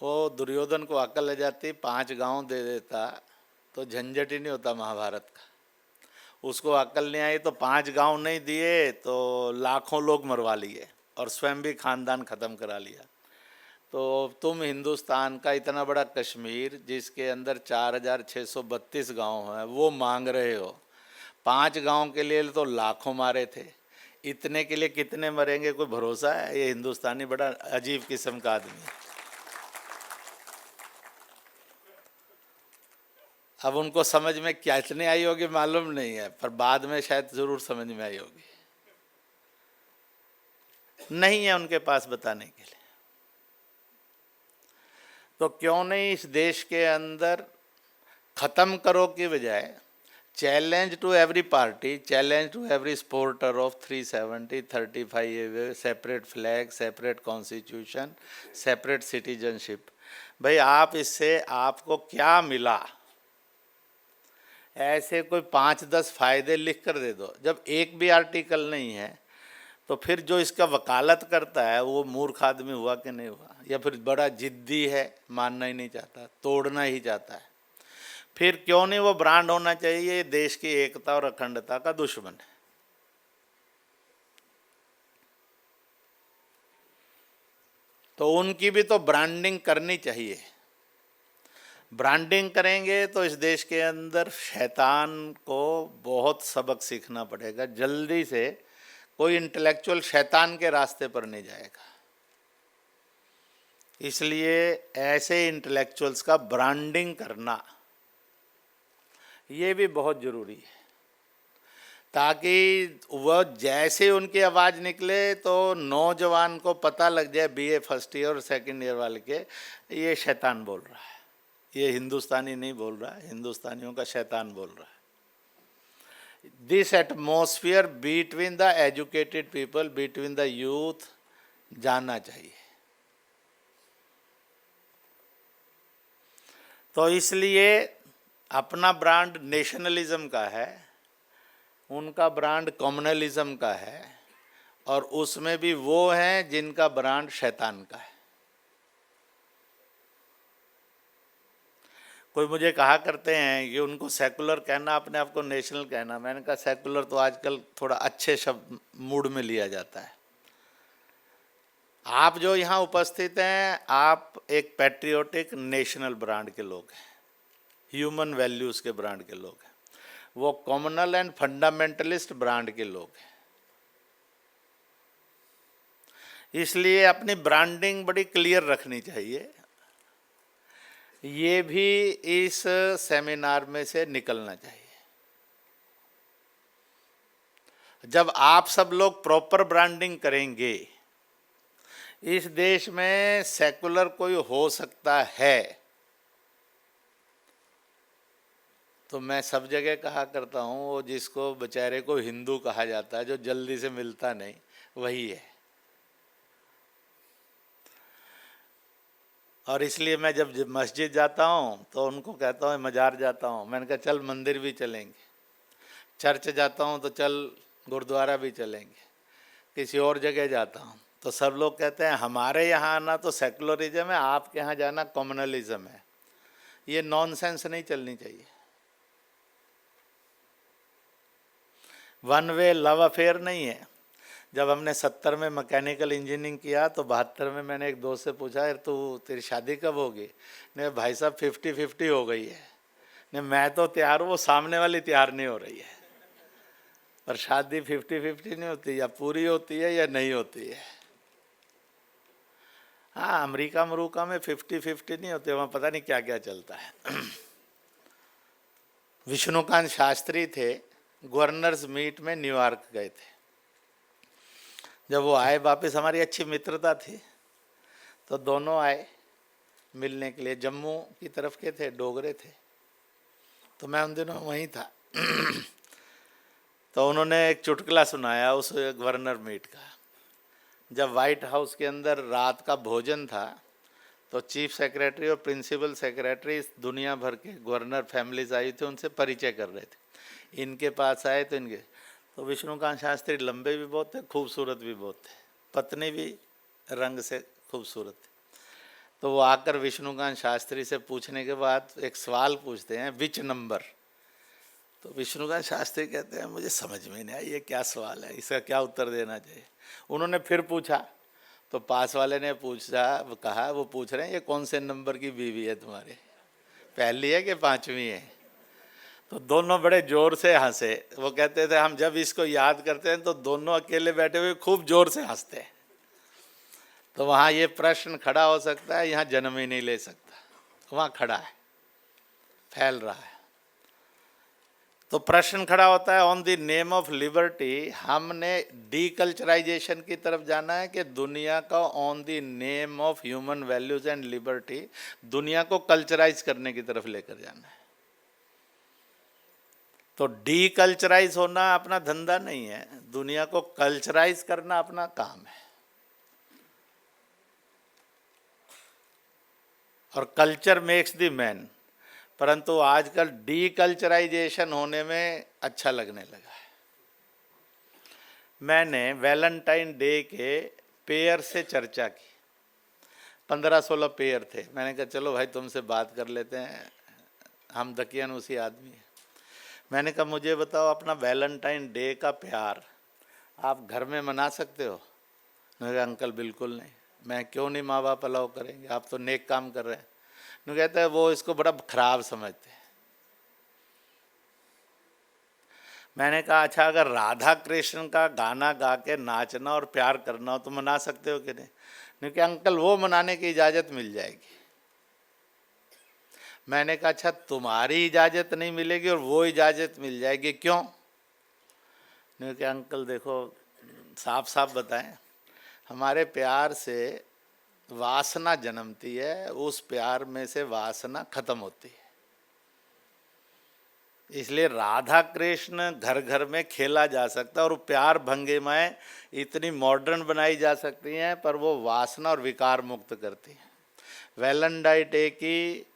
वो दुर्योधन को अकल आ जाती, 5 गांव दे देता तो झंझट ही नहीं होता महाभारत का। उसको अकल नहीं आई तो 5 गांव नहीं दिए तो लाखों लोग मरवा लिए और स्वयं भी खानदान ख़त्म करा लिया। तो तुम हिंदुस्तान का इतना बड़ा कश्मीर जिसके अंदर 4632 गांव हैं वो मांग रहे हो, 5 गांव के लिए तो लाखों मारे थे, इतने के लिए कितने मरेंगे कोई भरोसा है। ये हिंदुस्तानी बड़ा अजीब किस्म का आदमी है। अब उनको समझ में क्या इतने आई होगी मालूम नहीं है, पर बाद में शायद ज़रूर समझ में आई होगी। नहीं है उनके पास बताने के लिए, तो क्यों नहीं इस देश के अंदर ख़त्म करो की बजाय challenge to every party, challenge to every supporter of 370, 35A, separate flag, separate constitution, separate citizenship. भाई आप इससे आपको क्या मिला, ऐसे कोई 5-10 फायदे लिख कर दे दो। जब एक भी आर्टिकल नहीं है तो फिर जो इसका वकालत करता है वो मूर्ख आदमी हुआ कि नहीं हुआ, या फिर बड़ा जिद्दी है, मानना ही नहीं चाहता, तोड़ना ही चाहता है। फिर क्यों नहीं वो ब्रांड होना चाहिए देश की एकता और अखंडता का दुश्मन है। तो उनकी भी तो ब्रांडिंग करनी चाहिए। ब्रांडिंग करेंगे तो इस देश के अंदर शैतान को बहुत सबक सीखना पड़ेगा। जल्दी से कोई इंटेलेक्चुअल शैतान के रास्ते पर नहीं जाएगा। इसलिए ऐसे इंटेलेक्चुअल्स का ब्रांडिंग करना ये भी बहुत ज़रूरी है, ताकि वह जैसे उनकी आवाज़ निकले तो नौजवान को पता लग जाए, बीए फर्स्ट ईयर और सेकंड ईयर वाले के, ये शैतान बोल रहा है, ये हिंदुस्तानी नहीं बोल रहा है, हिंदुस्तानियों का शैतान बोल रहा है। This atmosphere between the educated people, between the youth जानना चाहिए। तो इसलिए अपना ब्रांड नेशनलिज्म का है, उनका ब्रांड कम्युनलिज्म का है, और उसमें भी वो हैं जिनका ब्रांड शैतान का है। कोई मुझे कहा करते हैं कि उनको सेकुलर कहना, अपने आप को नेशनल कहना। मैंने कहा सेकुलर तो आजकल थोड़ा अच्छे शब्द मूड में लिया जाता है। आप जो यहाँ उपस्थित हैं, आप एक पैट्रियोटिक नेशनल ब्रांड के लोग हैं, ह्यूमन वैल्यूज़ के ब्रांड के लोग हैं। वो कॉमनल एंड फंडामेंटलिस्ट ब्रांड के लोग हैं। इसलिए अपनी ब्रांडिंग बड़ी क्लियर रखनी चाहिए। ये भी इस सेमिनार में से निकलना चाहिए। जब आप सब लोग प्रॉपर ब्रांडिंग करेंगे, इस देश में सेकुलर कोई हो सकता है। तो मैं सब जगह कहा करता हूँ, वो जिसको बेचारे को हिंदू कहा जाता है, जो जल्दी से मिलता नहीं, वही है। और इसलिए मैं जब मस्जिद जाता हूँ तो उनको कहता हूँ, मज़ार जाता हूँ, मैंने कहा चल मंदिर भी चलेंगे, चर्च जाता हूँ तो चल गुरुद्वारा भी चलेंगे, किसी और जगह जाता हूँ तो सब लोग कहते हैं हमारे यहाँ आना तो सेकुलरिज्म है, आपके यहाँ जाना कम्युनलिज्म है। ये नॉनसेंस नहीं चलनी चाहिए। वन वे लव अफेयर नहीं है। जब हमने 70 में मैकेनिकल इंजीनियरिंग किया तो 72 में मैंने एक दोस्त से पूछा, यार तेरी शादी कब होगी? नहीं भाई साहब 50-50 हो गई है। नहीं मैं तो तैयार हूँ, वो सामने वाली तैयार नहीं हो रही है। पर शादी 50-50 नहीं होती, या पूरी होती है या नहीं होती है। हाँ, अमेरिका मरूका में 50-50 नहीं होती, वहाँ पता नहीं क्या क्या चलता है। विष्णुकांत शास्त्री थे, गवर्नर्स मीट में न्यूयॉर्क गए थे। जब वो आए वापस, हमारी अच्छी मित्रता थी, तो दोनों आए मिलने के लिए। जम्मू की तरफ के थे, डोगरे थे, तो मैं उन दिनों वहीं था। तो उन्होंने एक चुटकुला सुनाया उस गवर्नर मीट का। जब वाइट हाउस के अंदर रात का भोजन था तो चीफ सेक्रेटरी और प्रिंसिपल सेक्रेटरी दुनिया भर के गवर्नर फैमिलीज आई थी, उनसे परिचय कर रहे थे। इनके पास आए तो इनके, तो विष्णुकांत शास्त्री लंबे भी बहुत थे, खूबसूरत भी बहुत थे, पत्नी भी रंग से खूबसूरत थी। तो वो आकर विष्णुकांत शास्त्री से पूछने के बाद एक सवाल पूछते हैं, विच नंबर? तो विष्णुकांत शास्त्री कहते हैं मुझे समझ में नहीं आया ये क्या सवाल है, इसका क्या उत्तर देना चाहिए। उन्होंने फिर पूछा तो पास वाले ने कहा वो पूछ रहे हैं ये कौन से नंबर की बीवी है तुम्हारे, पहली है कि पांचवी है? तो दोनों बड़े जोर से हंसे। वो कहते थे हम जब इसको याद करते हैं तो दोनों अकेले बैठे हुए खूब जोर से हंसते हैं। तो वहाँ ये प्रश्न खड़ा हो सकता है, यहाँ जन्म ही नहीं ले सकता, वहाँ खड़ा है, फैल रहा है। तो प्रश्न खड़ा होता है, on the name of liberty हमने डीकल्चराइजेशन की तरफ जाना है कि दुनिया का on the name of human values and liberty दुनिया को कल्चराइज करने की तरफ लेकर जाना है। तो डीकल्चराइज होना अपना धंधा नहीं है, दुनिया को कल्चराइज करना अपना काम है। और कल्चर मेक्स द मैन। परंतु आजकल डीकल्चराइजेशन होने में अच्छा लगने लगा है। मैंने वैलेंटाइन डे के पेयर से चर्चा की, 15-16 पेयर थे। मैंने कहा चलो भाई तुमसे बात कर लेते हैं, हम दकियानूसी आदमी हैं। मैंने कहा मुझे बताओ, अपना वैलेंटाइन डे का प्यार आप घर में मना सकते हो? मैंने कहा अंकल बिल्कुल नहीं, मैं क्यों नहीं, माँ बाप अलाउ करेंगे, आप तो नेक काम कर रहे हैं। मैं कहते हैं वो इसको बड़ा खराब समझते हैं। मैंने कहा अच्छा, अगर राधा कृष्ण का गाना गा के नाचना और प्यार करना हो तो मना सकते हो कि नहीं? कि अंकल वो मनाने की इजाज़त मिल जाएगी। मैंने कहा अच्छा, तुम्हारी इजाज़त नहीं मिलेगी और वो इजाज़त मिल जाएगी, क्यों? नहीं कि अंकल देखो, साफ साफ बताएं, हमारे प्यार से वासना जन्मती है, उस प्यार में से वासना खत्म होती है। इसलिए राधा कृष्ण घर घर में खेला जा सकता है और प्यार भंगिमाएं इतनी मॉडर्न बनाई जा सकती हैं, पर वो वासना और विकार मुक्त करती हैं। वैलेंटाइन डे की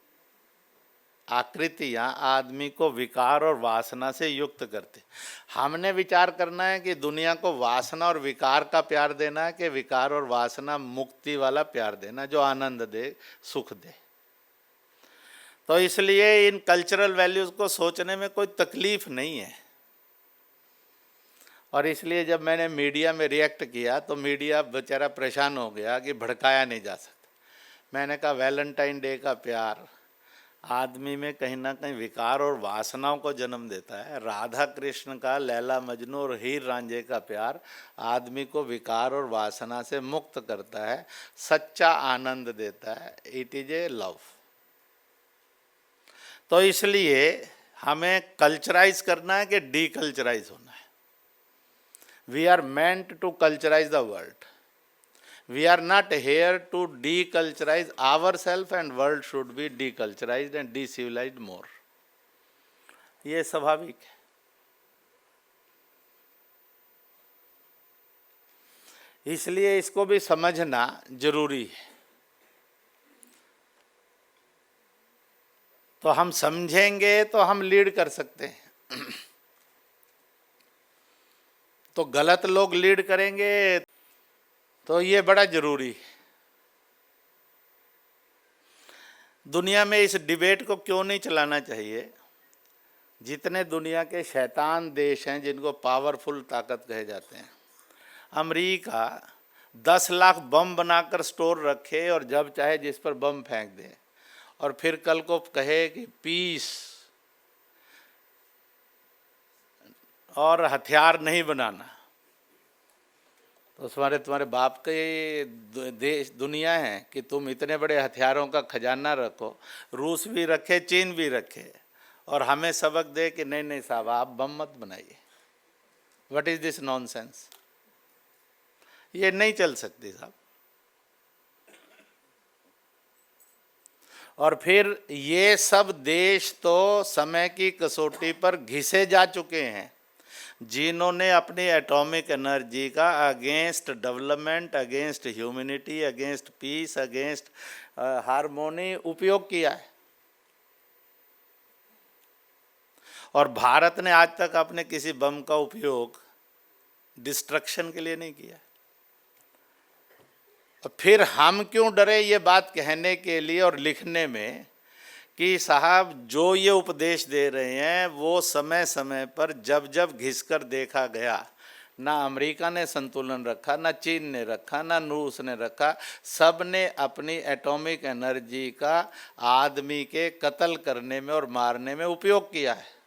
आकृतियाँ आदमी को विकार और वासना से युक्त करती। हमने विचार करना है कि दुनिया को वासना और विकार का प्यार देना है कि विकार और वासना मुक्ति वाला प्यार देना, जो आनंद दे, सुख दे। तो इसलिए इन कल्चरल वैल्यूज़ को सोचने में कोई तकलीफ नहीं है। और इसलिए जब मैंने मीडिया में रिएक्ट किया तो मीडिया बेचारा परेशान हो गया कि भड़काया नहीं जा सकता। मैंने कहा वैलेंटाइन डे का प्यार आदमी में कहीं ना कहीं विकार और वासनाओं को जन्म देता है। राधा कृष्ण का, लैला मजनू और हीर रांझे का प्यार आदमी को विकार और वासना से मुक्त करता है, सच्चा आनंद देता है। It is a love. तो इसलिए हमें कल्चराइज करना है कि डीकल्चराइज होना है। We are meant to culturise the world. We are not here to deculturize ourselves, and world should be deculturized and decivilized more. ये स्वाभाविक है। इसलिए इसको भी समझना जरूरी है। तो हम समझेंगे तो हम लीड कर सकते हैं। तो गलत लोग लीड करेंगे तो ये बड़ा जरूरी है। दुनिया में इस डिबेट को क्यों नहीं चलाना चाहिए? जितने दुनिया के शैतान देश हैं, जिनको पावरफुल ताकत कहे जाते हैं, अमेरिका 10 लाख बम बनाकर स्टोर रखे और जब चाहे जिस पर बम फेंक दे, और फिर कल को कहे कि पीस और हथियार नहीं बनाना, तो तुम्हारे बाप के देश दुनिया है कि तुम इतने बड़े हथियारों का खजाना रखो, रूस भी रखे, चीन भी रखे, और हमें सबक दे कि नहीं नहीं साहब आप बम मत बनाइए। What is this nonsense? ये नहीं चल सकती साहब। और फिर ये सब देश तो समय की कसौटी पर घिसे जा चुके हैं, जिन्होंने अपनी एटॉमिक एनर्जी का against development, against humanity, against peace, against harmony उपयोग किया है। और भारत ने आज तक अपने किसी बम का उपयोग डिस्ट्रक्शन के लिए नहीं किया। और फिर हम क्यों डरे ये बात कहने के लिए और लिखने में कि साहब जो ये उपदेश दे रहे हैं वो समय समय पर जब जब घिसकर देखा गया, ना अमेरिका ने संतुलन रखा, ना चीन ने रखा, ना रूस ने रखा, सब ने अपनी एटॉमिक एनर्जी का आदमी के कत्ल करने में और मारने में उपयोग किया है।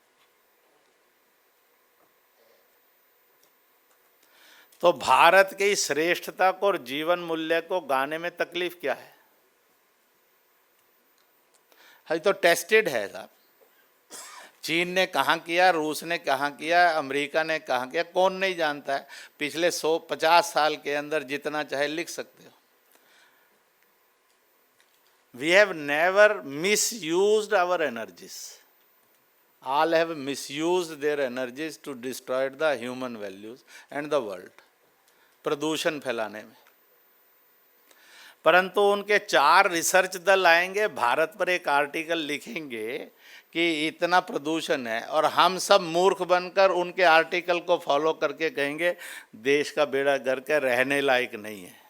तो भारत की श्रेष्ठता को और जीवन मूल्य को गाने में तकलीफ क्या है? है तो टेस्टेड है साहब। चीन ने कहाँ किया, रूस ने कहाँ किया, अमेरिका ने कहाँ किया, कौन नहीं जानता है। पिछले 150 साल के अंदर जितना चाहे लिख सकते हो। We have never misused our energies, all have misused their energies to destroy the human values and the world, प्रदूषण फैलाने में। परंतु उनके 4 रिसर्च दल आएंगे, भारत पर एक आर्टिकल लिखेंगे कि इतना प्रदूषण है, और हम सब मूर्ख बनकर उनके आर्टिकल को फॉलो करके कहेंगे देश का बेड़ा गर्क है, रहने लायक नहीं है।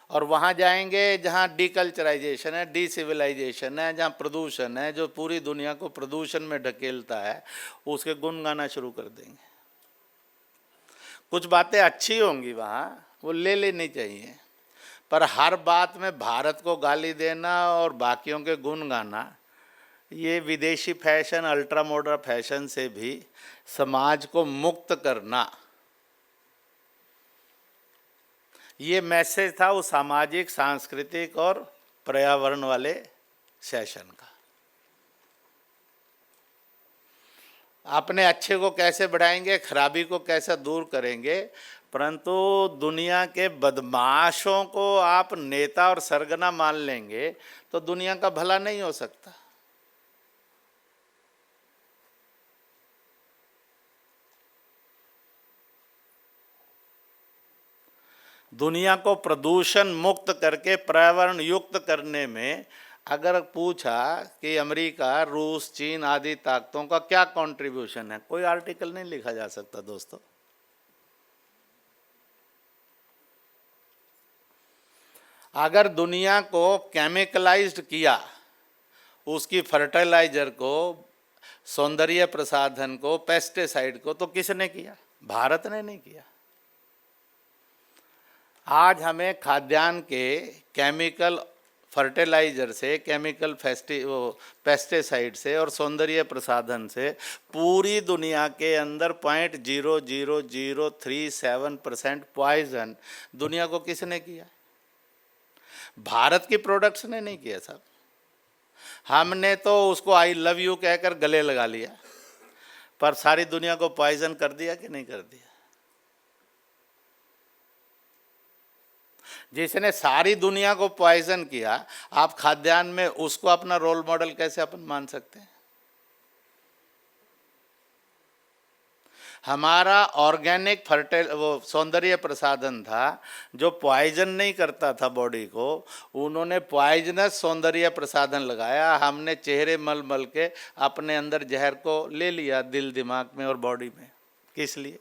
और वहाँ जाएंगे जहाँ डीकल्चराइजेशन है, डीसिविलाइजेशन है, जहाँ प्रदूषण है, जो पूरी दुनिया को प्रदूषण में ढकेलता है, उसके गुण गाना शुरू कर देंगे। कुछ बातें अच्छी होंगी वहाँ, वो ले लेनी चाहिए, पर हर बात में भारत को गाली देना और बाकियों के गुण गाना, ये विदेशी फैशन, अल्ट्रा मॉडर्न फैशन से भी समाज को मुक्त करना, ये मैसेज था उस सामाजिक, सांस्कृतिक और पर्यावरण वाले सेशन का। अपने अच्छे को कैसे बढ़ाएंगे, खराबी को कैसे दूर करेंगे, परंतु दुनिया के बदमाशों को आप नेता और सरगना मान लेंगे तो दुनिया का भला नहीं हो सकता। दुनिया को प्रदूषण मुक्त करके पर्यावरण युक्त करने में अगर पूछा कि अमेरिका, रूस, चीन आदि ताकतों का क्या कंट्रीब्यूशन है, कोई आर्टिकल नहीं लिखा जा सकता दोस्तों। अगर दुनिया को केमिकलाइज्ड किया, उसकी फर्टिलाइजर को, सौंदर्य प्रसाधन को, पेस्टिसाइड को, तो किसने किया? भारत ने नहीं किया। आज हमें खाद्यान्न के केमिकल फर्टिलाइजर से, केमिकल पेस्टिसाइड से और सौंदर्य प्रसाधन से पूरी दुनिया के अंदर 0.00037% पॉइजन दुनिया को किसने किया? भारत की प्रोडक्ट्स ने नहीं किया साहब। हमने तो उसको आई लव यू कहकर गले लगा लिया, पर सारी दुनिया को पॉइजन कर दिया कि नहीं कर दिया? जिसने सारी दुनिया को पॉइजन किया, आप खाद्यान्न में उसको अपना रोल मॉडल कैसे अपन मान सकते हैं? हमारा ऑर्गेनिक सौंदर्य प्रसाधन था जो पॉइजन नहीं करता था बॉडी को, उन्होंने पॉइजनस सौंदर्य प्रसाधन लगाया। हमने चेहरे मल मल के अपने अंदर जहर को ले लिया, दिल, दिमाग में और बॉडी में। किस लिए?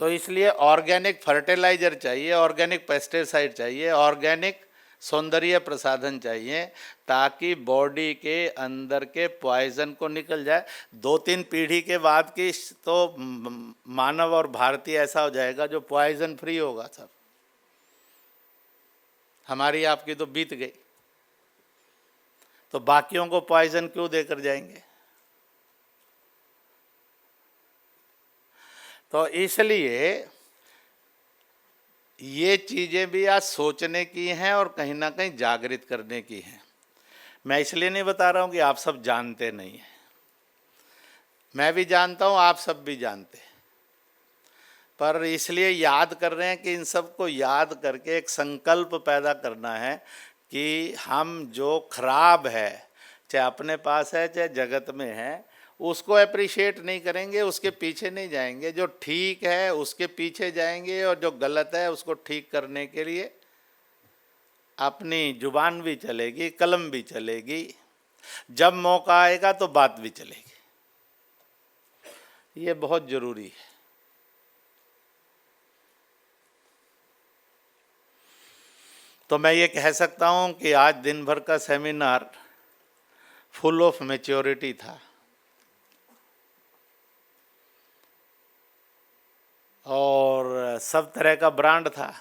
तो इसलिए ऑर्गेनिक फर्टिलाइजर चाहिए, ऑर्गेनिक पेस्टिसाइड चाहिए, ऑर्गेनिक सौंदर्य प्रसाधन चाहिए, ताकि बॉडी के अंदर के पॉइजन को निकल जाए। 2-3 पीढ़ी के बाद की तो मानव और भारतीय ऐसा हो जाएगा जो पॉइजन फ्री होगा सब। हमारी आपकी तो बीत गई, तो बाकियों को पॉइजन क्यों देकर जाएंगे? तो इसलिए ये चीज़ें भी आज सोचने की हैं और कहीं ना कहीं जागृत करने की हैं। मैं इसलिए नहीं बता रहा हूँ कि आप सब जानते नहीं हैं, मैं भी जानता हूँ, आप सब भी जानते हैं, पर इसलिए याद कर रहे हैं कि इन सब को याद करके एक संकल्प पैदा करना है कि हम जो खराब है, चाहे अपने पास है चाहे जगत में है, उसको अप्रिशिएट नहीं करेंगे, उसके पीछे नहीं जाएंगे। जो ठीक है उसके पीछे जाएंगे और जो गलत है उसको ठीक करने के लिए अपनी जुबान भी चलेगी, कलम भी चलेगी, जब मौका आएगा तो बात भी चलेगी। ये बहुत ज़रूरी है। तो मैं ये कह सकता हूँ कि आज दिन भर का सेमिनार फुल ऑफ मैच्योरिटी था, और सब तरह का ब्रांड था।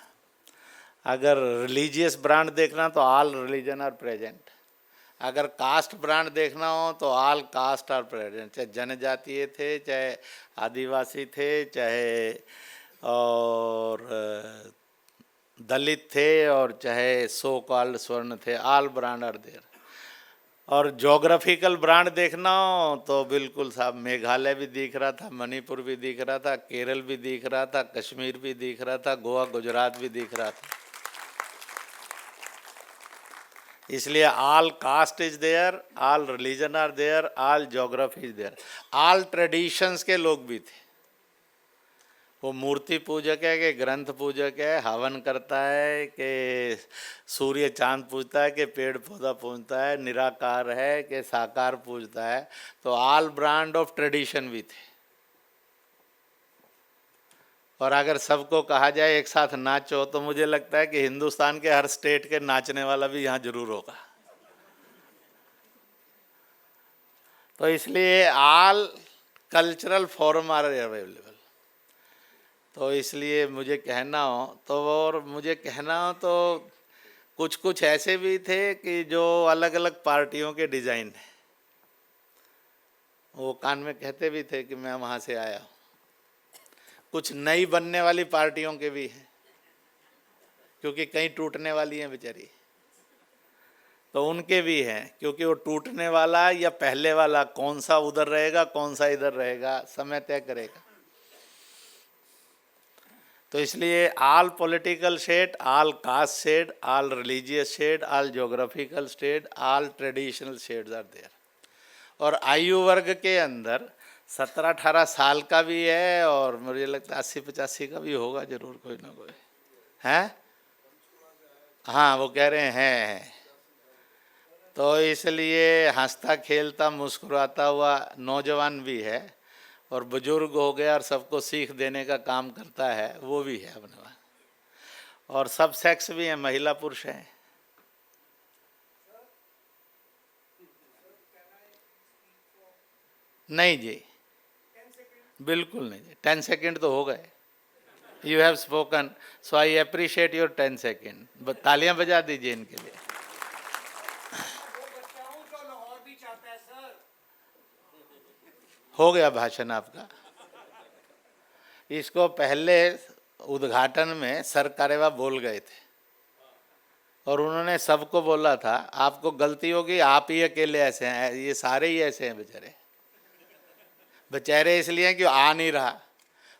अगर रिलीजियस ब्रांड देखना तो ऑल रिलीजन आर प्रेजेंट, अगर कास्ट ब्रांड देखना हो तो ऑल कास्ट आर प्रेजेंट, चाहे जनजातीय थे, चाहे आदिवासी थे, चाहे और दलित थे, और चाहे सो कॉल्ड स्वर्ण थे, ऑल ब्रांड आर देयर। और जोग्राफिकल ब्रांड देखना हो तो बिल्कुल साहब मेघालय भी दिख रहा था, मणिपुर भी दिख रहा था, केरल भी दिख रहा था, कश्मीर भी दिख रहा था, गोवा, गुजरात भी दिख रहा था। इसलिए all caste is there, all religion are there, all geography is there, all traditions के लोग भी थे। वो मूर्ति पूजक है कि ग्रंथ पूजक है, हवन करता है कि सूर्य चांद पूजता है कि पेड़ पौधा पूजता है, निराकार है कि साकार पूजता है। तो ऑल ब्रांड ऑफ ट्रेडिशन भी थे। और अगर सबको कहा जाए एक साथ नाचो, तो मुझे लगता है कि हिंदुस्तान के हर स्टेट के नाचने वाला भी यहाँ जरूर होगा। तो इसलिए all cultural form are available. तो इसलिए मुझे कहना हो तो कुछ कुछ ऐसे भी थे कि जो अलग अलग पार्टियों के डिज़ाइन है, वो कान में कहते भी थे कि मैं वहाँ से आया हूँ। कुछ नई बनने वाली पार्टियों के भी हैं, क्योंकि कई टूटने वाली हैं बेचारी, तो उनके भी हैं। क्योंकि वो टूटने वाला या पहले वाला कौन सा उधर रहेगा कौन सा इधर रहेगा, समय तय करेगा। तो इसलिए all political shade, all caste shade, all religious shade, all geographical shade, all traditional shades are there. और आयु वर्ग के अंदर 17-18 साल का भी है, और मुझे लगता है 80-85 का भी होगा जरूर, कोई ना कोई है। हाँ, वो कह रहे हैं। तो इसलिए हंसता खेलता मुस्कुराता हुआ नौजवान भी है, और बुजुर्ग हो गया और सबको सीख देने का काम करता है, वो भी है अपने पास। और सब सेक्स भी हैं, महिला पुरुष हैं। नहीं जी, बिल्कुल नहीं जी, 10 सेकेंड तो हो गए। You have spoken, so I appreciate your 10 second. तालियां बजा दीजिए इनके लिए। हो गया भाषण आपका। इसको पहले उद्घाटन में सर कारेवा बोल गए थे, और उन्होंने सबको बोला था आपको गलती होगी, आप ही अकेले ऐसे हैं, ये सारे ही ऐसे हैं बेचारे। बेचारे इसलिए कि आ नहीं रहा,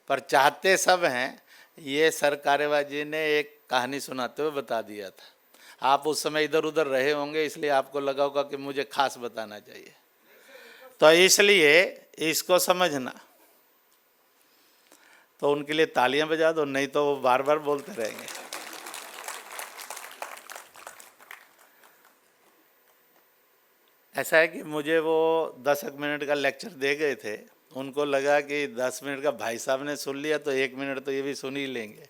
पर चाहते सब हैं। ये सर कारेवा जी ने एक कहानी सुनाते हुए बता दिया था। आप उस समय इधर उधर रहे होंगे, इसलिए आपको लगा होगा कि मुझे खास बताना चाहिए। तो इसलिए इसको समझना। तो उनके लिए तालियां बजा दो, नहीं तो वो बार बार बोलते रहेंगे। ऐसा है कि मुझे वो 10 मिनट का लेक्चर दे गए थे। उनको लगा कि 10 मिनट का भाई साहब ने सुन लिया तो 1 मिनट तो ये भी सुन ही लेंगे,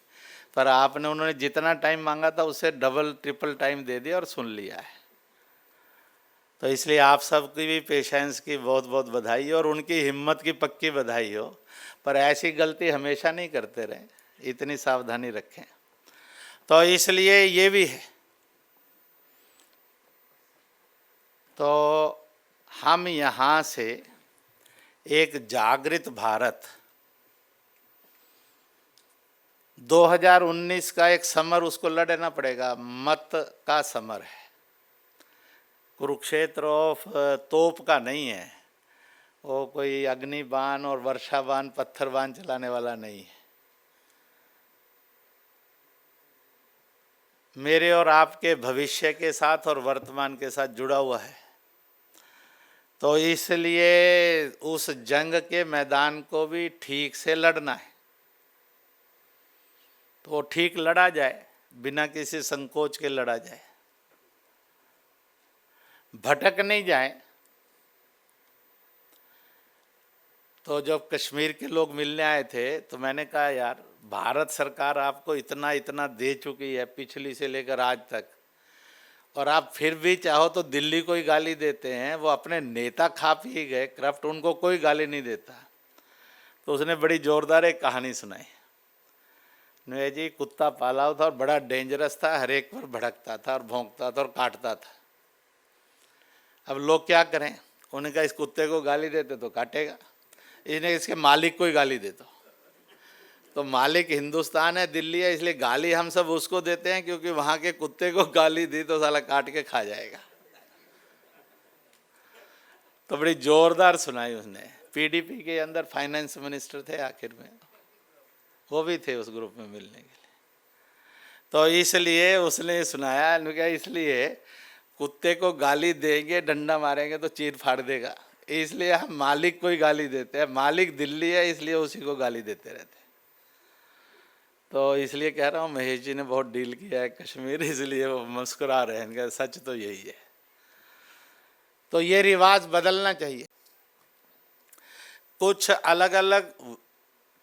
पर आपने उन्होंने जितना टाइम मांगा था उससे डबल ट्रिपल टाइम दे दिया और सुन लिया है। तो इसलिए आप सबकी भी पेशेंस की बहुत बहुत बधाई हो, और उनकी हिम्मत की पक्की बधाई हो। पर ऐसी गलती हमेशा नहीं करते रहें, इतनी सावधानी रखें। तो इसलिए ये भी है। तो हम यहाँ से एक जागृत भारत 2019 का एक समर उसको लड़ना पड़ेगा, मत का समर है। कुरुक्षेत्र ऑफ तोप का नहीं है, वो कोई अग्निबाण और वर्षाबाण पत्थरबाण चलाने वाला नहीं है। मेरे और आपके भविष्य के साथ और वर्तमान के साथ जुड़ा हुआ है। तो इसलिए उस जंग के मैदान को भी ठीक से लड़ना है। तो वो ठीक लड़ा जाए, बिना किसी संकोच के लड़ा जाए, भटक नहीं जाए। तो जब कश्मीर के लोग मिलने आए थे तो मैंने कहा यार, भारत सरकार आपको इतना इतना दे चुकी है पिछली से लेकर आज तक, और आप फिर भी चाहो तो दिल्ली को ही गाली देते हैं। वो अपने नेता खा पी गए करप्ट, उनको कोई गाली नहीं देता। तो उसने बड़ी जोरदार एक कहानी सुनाई। नुए जी कुत्ता पाला हुआ था और बड़ा डेंजरस था, हर एक पर भड़कता था और भौंकता था और काटता था। अब लोग क्या करें, उन्होंने कहा इस कुत्ते को गाली देते तो काटेगा, इन्हें इसके मालिक को ही गाली दे दो। तो मालिक हिंदुस्तान है, दिल्ली है, इसलिए गाली हम सब उसको देते हैं, क्योंकि वहाँ के कुत्ते को गाली दी तो साला काट के खा जाएगा। तो बड़ी जोरदार सुनाई उसने। पीडीपी के अंदर फाइनेंस मिनिस्टर थे आखिर में, वो भी थे उस ग्रुप में मिलने के लिए। तो इसलिए उसने सुनाया, क्या इसलिए कुत्ते को गाली देंगे डंडा मारेंगे तो चीर फाड़ देगा, इसलिए हम मालिक को ही गाली देते हैं। मालिक दिल्ली है, इसलिए उसी को गाली देते रहते हैं। तो इसलिए कह रहा हूँ महेश जी ने बहुत डील किया है कश्मीर, इसलिए वो मुस्कुरा रहे हैं कि सच तो यही है। तो ये रिवाज बदलना चाहिए। कुछ अलग अलग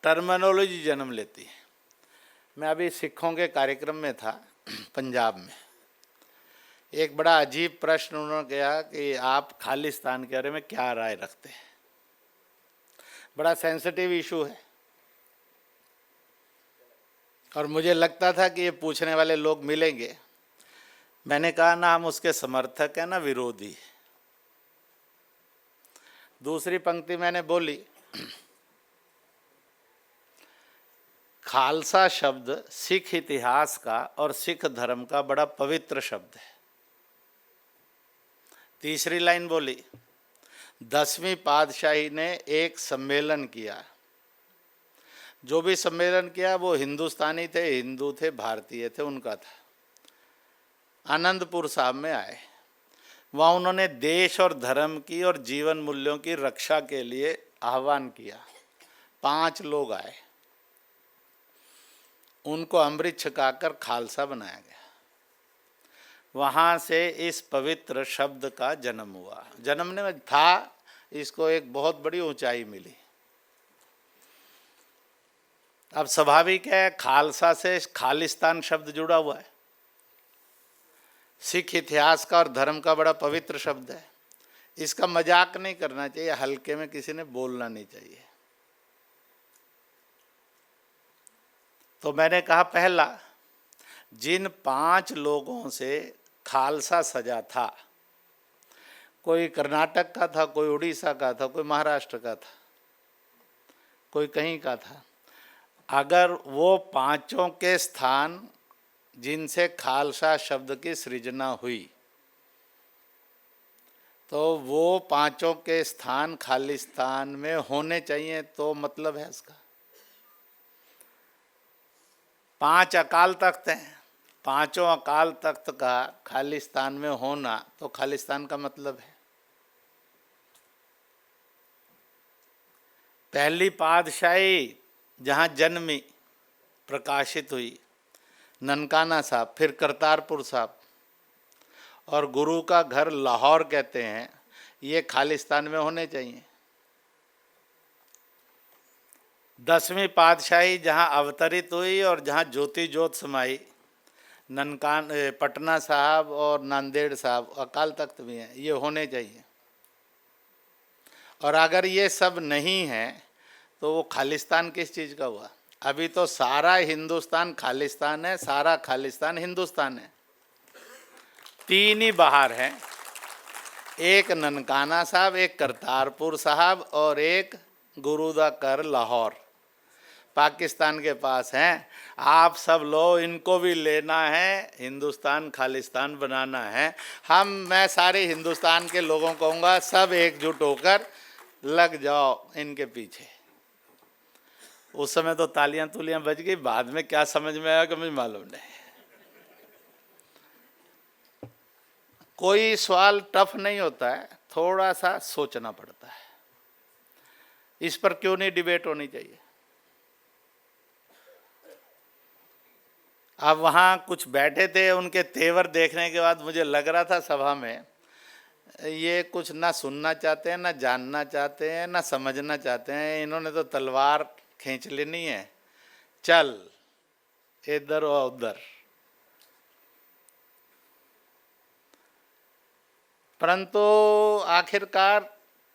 टर्मिनोलॉजी जन्म लेती है। मैं अभी सिखों के कार्यक्रम में था पंजाब में। एक बड़ा अजीब प्रश्न उन्होंने किया कि आप खालिस्तान के बारे में क्या राय रखते हैं। बड़ा सेंसिटिव इशू है और मुझे लगता था कि ये पूछने वाले लोग मिलेंगे। मैंने कहा ना हम उसके समर्थक हैं ना विरोधी। दूसरी पंक्ति मैंने बोली, खालसा शब्द सिख इतिहास का और सिख धर्म का बड़ा पवित्र शब्द है। तीसरी लाइन बोली, 10वीं पातशाही ने एक सम्मेलन किया। जो भी सम्मेलन किया वो हिंदुस्तानी थे, हिंदू थे, भारतीय थे, उनका था। आनंदपुर साहब में आए, वहाँ उन्होंने देश और धर्म की और जीवन मूल्यों की रक्षा के लिए आह्वान किया। 5 लोग आए, उनको अमृत छकाकर खालसा बनाया गया। वहाँ से इस पवित्र शब्द का जन्म हुआ। जन्मने में था, इसको एक बहुत बड़ी ऊंचाई मिली। अब स्वाभाविक है खालसा से खालिस्तान शब्द जुड़ा हुआ है। सिख इतिहास का और धर्म का बड़ा पवित्र शब्द है। इसका मजाक नहीं करना चाहिए, हल्के में किसी ने बोलना नहीं चाहिए। तो मैंने कहा, पहला, जिन 5 लोगों से खालसा सजा था, कोई कर्नाटक का था, कोई उड़ीसा का था, कोई महाराष्ट्र का था, कोई कहीं का था। अगर वो 5 के स्थान जिनसे खालसा शब्द की सृजना हुई, तो वो 5 के स्थान खालिस्तान में होने चाहिए। तो मतलब है इसका 5 अकाल तख्त हैं, 5 अकाल तख्त का खालिस्तान में होना, तो खालिस्तान का मतलब है। पहली पातशाही जहाँ जन्मी, प्रकाशित हुई, ननकाना साहब, फिर करतारपुर साहब, और गुरु का घर लाहौर कहते हैं, ये खालिस्तान में होने चाहिए। 10वीं पातशाही जहाँ अवतरित हुई और जहाँ ज्योति ज्योत समाई, पटना साहब और नांदेड़ साहब अकाल तख्त भी हैं, ये होने चाहिए। और अगर ये सब नहीं है तो वो खालिस्तान किस चीज़ का हुआ? अभी तो सारा हिंदुस्तान खालिस्तान है, सारा खालिस्तान हिंदुस्तान है। 3 ही बाहर हैं, एक ननकाना साहब, एक करतारपुर साहब और एक गुरु दा कर लाहौर पाकिस्तान के पास हैं। आप सब लोग इनको भी लेना है, हिंदुस्तान खालिस्तान बनाना है। मैं सारे हिंदुस्तान के लोगों को कहूँगा, सब एकजुट होकर लग जाओ इनके पीछे। उस समय तो तालियां तुलियां बज गई, बाद में क्या समझ में आया कि मुझे मालूम नहीं। कोई सवाल टफ नहीं होता है, थोड़ा सा सोचना पड़ता है। इस पर क्यों नहीं डिबेट होनी चाहिए? अब वहाँ कुछ बैठे थे, उनके तेवर देखने के बाद मुझे लग रहा था सभा में ये कुछ ना सुनना चाहते हैं, ना जानना चाहते हैं, ना समझना चाहते हैं। इन्होंने तो तलवार खींच लेनी है, चल इधर और उधर। परंतु आखिरकार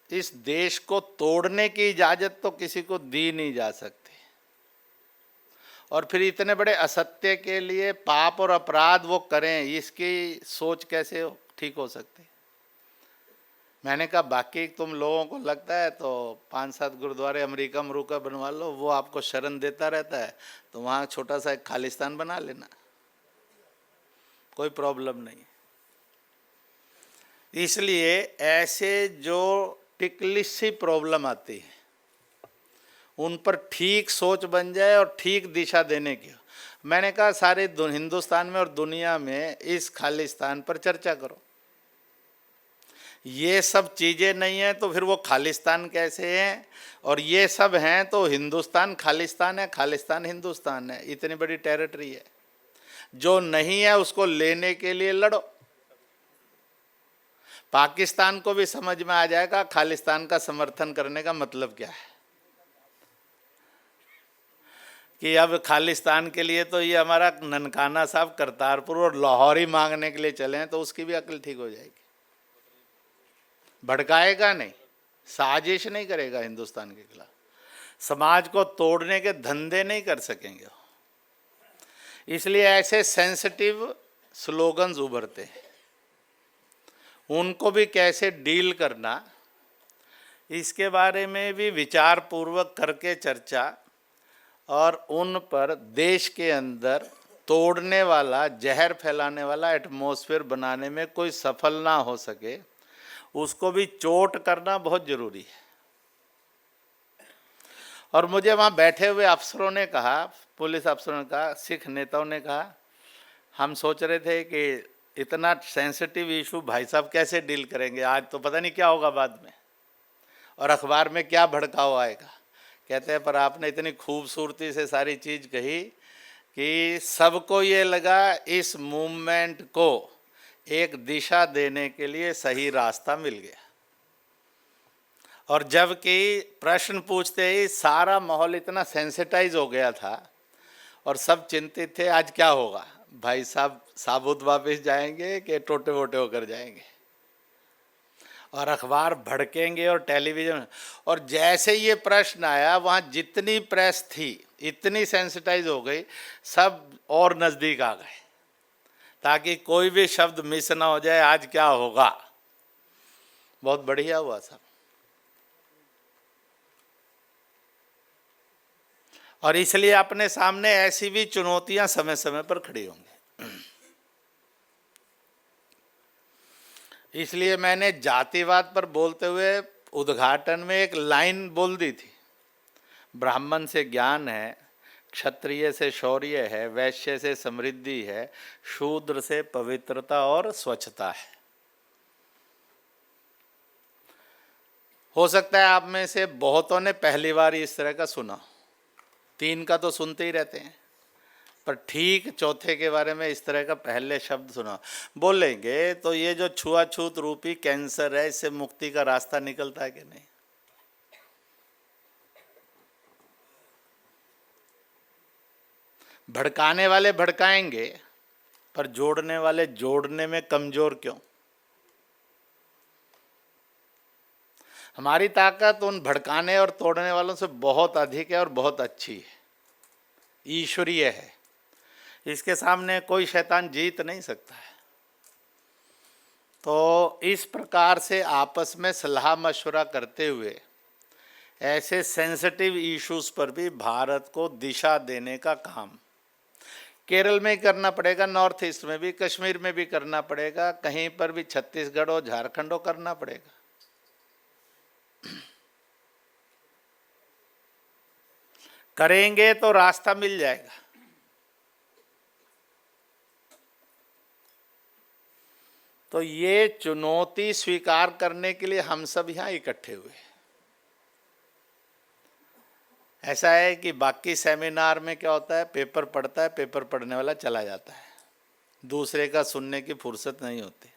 इस देश को तोड़ने की इजाज़त तो किसी को दी नहीं जा सकती, और फिर इतने बड़े असत्य के लिए पाप और अपराध वो करें, इसकी सोच कैसे ठीक हो सकती? मैंने कहा बाकी तुम लोगों को लगता है तो 5-7 गुरुद्वारे अमेरिका मरूका बनवा लो, वो आपको शरण देता रहता है, तो वहाँ छोटा सा एक खालिस्तान बना लेना, कोई प्रॉब्लम नहीं। इसलिए ऐसे जो टिकलिश सी प्रॉब्लम आती है उन पर ठीक सोच बन जाए और ठीक दिशा देने की। मैंने कहा सारे हिंदुस्तान में और दुनिया में इस खालिस्तान पर चर्चा करो। ये सब चीज़ें नहीं हैं तो फिर वो खालिस्तान कैसे हैं? और ये सब हैं तो हिंदुस्तान खालिस्तान है, खालिस्तान हिंदुस्तान है। इतनी बड़ी टेरिटरी है। जो नहीं है उसको लेने के लिए लड़ो। पाकिस्तान को भी समझ में आ जाएगा खालिस्तान का समर्थन करने का मतलब क्या है, कि अब खालिस्तान के लिए तो ये हमारा ननकाना साहब करतारपुर और लाहौर ही मांगने के लिए चले हैं, तो उसकी भी अकल ठीक हो जाएगी। भड़काएगा नहीं, साजिश नहीं करेगा हिंदुस्तान के खिलाफ, समाज को तोड़ने के धंधे नहीं कर सकेंगे। इसलिए ऐसे सेंसिटिव स्लोगन्स उभरते हैं, उनको भी कैसे डील करना, इसके बारे में भी विचार पूर्वक करके चर्चा, और उन पर देश के अंदर तोड़ने वाला, जहर फैलाने वाला एटमॉस्फेयर बनाने में कोई सफल ना हो सके, उसको भी चोट करना बहुत ज़रूरी है। और मुझे वहाँ बैठे हुए अफसरों ने कहा, पुलिस अफसरों ने कहा, सिख नेताओं ने कहा, हम सोच रहे थे कि इतना सेंसिटिव इशू भाई साहब कैसे डील करेंगे, आज तो पता नहीं क्या होगा बाद में, और अखबार में क्या भड़काव आएगा। कहते हैं पर आपने इतनी खूबसूरती से सारी चीज़ कही कि सबको ये लगा इस मूवमेंट को एक दिशा देने के लिए सही रास्ता मिल गया। और जबकि प्रश्न पूछते ही सारा माहौल इतना सेंसिटाइज हो गया था और सब चिंतित थे आज क्या होगा, भाई साहब साबुत वापस जाएंगे कि टोटे वोटे होकर जाएंगे, और अखबार भड़केंगे और टेलीविज़न। और जैसे ये प्रश्न आया वहाँ जितनी प्रेस थी इतनी सेंसिटाइज हो गई, सब और नज़दीक आ गए ताकि कोई भी शब्द मिस ना हो जाए, आज क्या होगा। बहुत बढ़िया हुआ सब। और इसलिए अपने सामने ऐसी भी चुनौतियां समय समय पर खड़ी होंगी। इसलिए मैंने जातिवाद पर बोलते हुए उद्घाटन में एक लाइन बोल दी थी, ब्राह्मण से ज्ञान है, क्षत्रिय से शौर्य है, वैश्य से समृद्धि है, शूद्र से पवित्रता और स्वच्छता है। हो सकता है आप में से बहुतों ने पहली बार इस तरह का सुना, 3 का तो सुनते ही रहते हैं, पर ठीक चौथे के बारे में इस तरह का पहले शब्द सुना, बोलेंगे तो ये जो छुआछूत रूपी कैंसर है, इससे मुक्ति का रास्ता निकलता है कि नहीं। भड़काने वाले भड़काएंगे, पर जोड़ने वाले जोड़ने में कमजोर क्यों। हमारी ताकत उन भड़काने और तोड़ने वालों से बहुत अधिक है और बहुत अच्छी है, ईश्वरीय है। इसके सामने कोई शैतान जीत नहीं सकता है। तो इस प्रकार से आपस में सलाह मशवरा करते हुए ऐसे सेंसिटिव इश्यूज पर भी भारत को दिशा देने का काम केरल में ही करना पड़ेगा, नॉर्थ ईस्ट में भी, कश्मीर में भी करना पड़ेगा, कहीं पर भी छत्तीसगढ़ हो, झारखंड हो, करना पड़ेगा। करेंगे तो रास्ता मिल जाएगा। तो ये चुनौती स्वीकार करने के लिए हम सब यहाँ इकट्ठे हुए। ऐसा है कि बाकी सेमिनार में क्या होता है, पेपर पढ़ता है, पेपर पढ़ने वाला चला जाता है, दूसरे का सुनने की फुर्सत नहीं होती।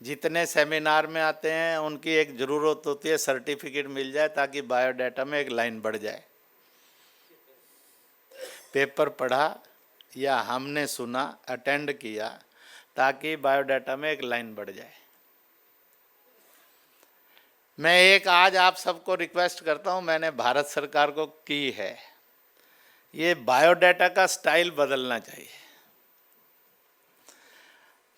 जितने सेमिनार में आते हैं उनकी एक ज़रूरत होती है, सर्टिफिकेट मिल जाए ताकि बायोडाटा में एक लाइन बढ़ जाए। पेपर पढ़ा या हमने सुना, अटेंड किया, ताकि बायोडाटा में एक लाइन बढ़ जाए। मैं एक आज आप सबको रिक्वेस्ट करता हूं, मैंने भारत सरकार को की है, ये बायोडाटा का स्टाइल बदलना चाहिए।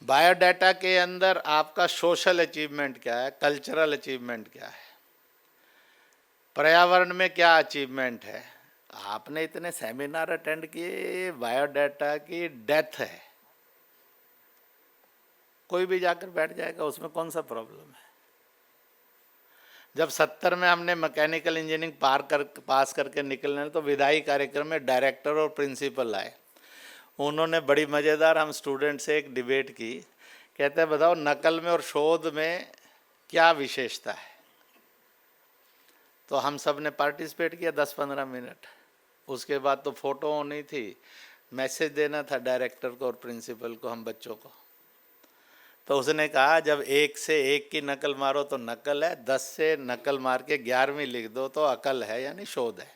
बायोडाटा के अंदर आपका सोशल अचीवमेंट क्या है, कल्चरल अचीवमेंट क्या है, पर्यावरण में क्या अचीवमेंट है। आपने इतने सेमिनार अटेंड किए, बायोडाटा की डेथ है, कोई भी जाकर बैठ जाएगा, उसमें कौन सा प्रॉब्लम है। जब 70 में हमने मैकेनिकल इंजीनियरिंग पास करके निकलने, तो विदाई कार्यक्रम में डायरेक्टर और प्रिंसिपल आए, उन्होंने बड़ी मज़ेदार हम स्टूडेंट से एक डिबेट की। कहते हैं बताओ नकल में और शोध में क्या विशेषता है। तो हम सब ने पार्टिसिपेट किया 10-15 मिनट। उसके बाद तो फोटो होनी थी, मैसेज देना था डायरेक्टर को और प्रिंसिपल को, हम बच्चों को। तो उसने कहा जब 1 से 1 की नकल मारो तो नकल है, 10 से नकल मार के 11वीं लिख दो तो अकल है, यानी शोध है।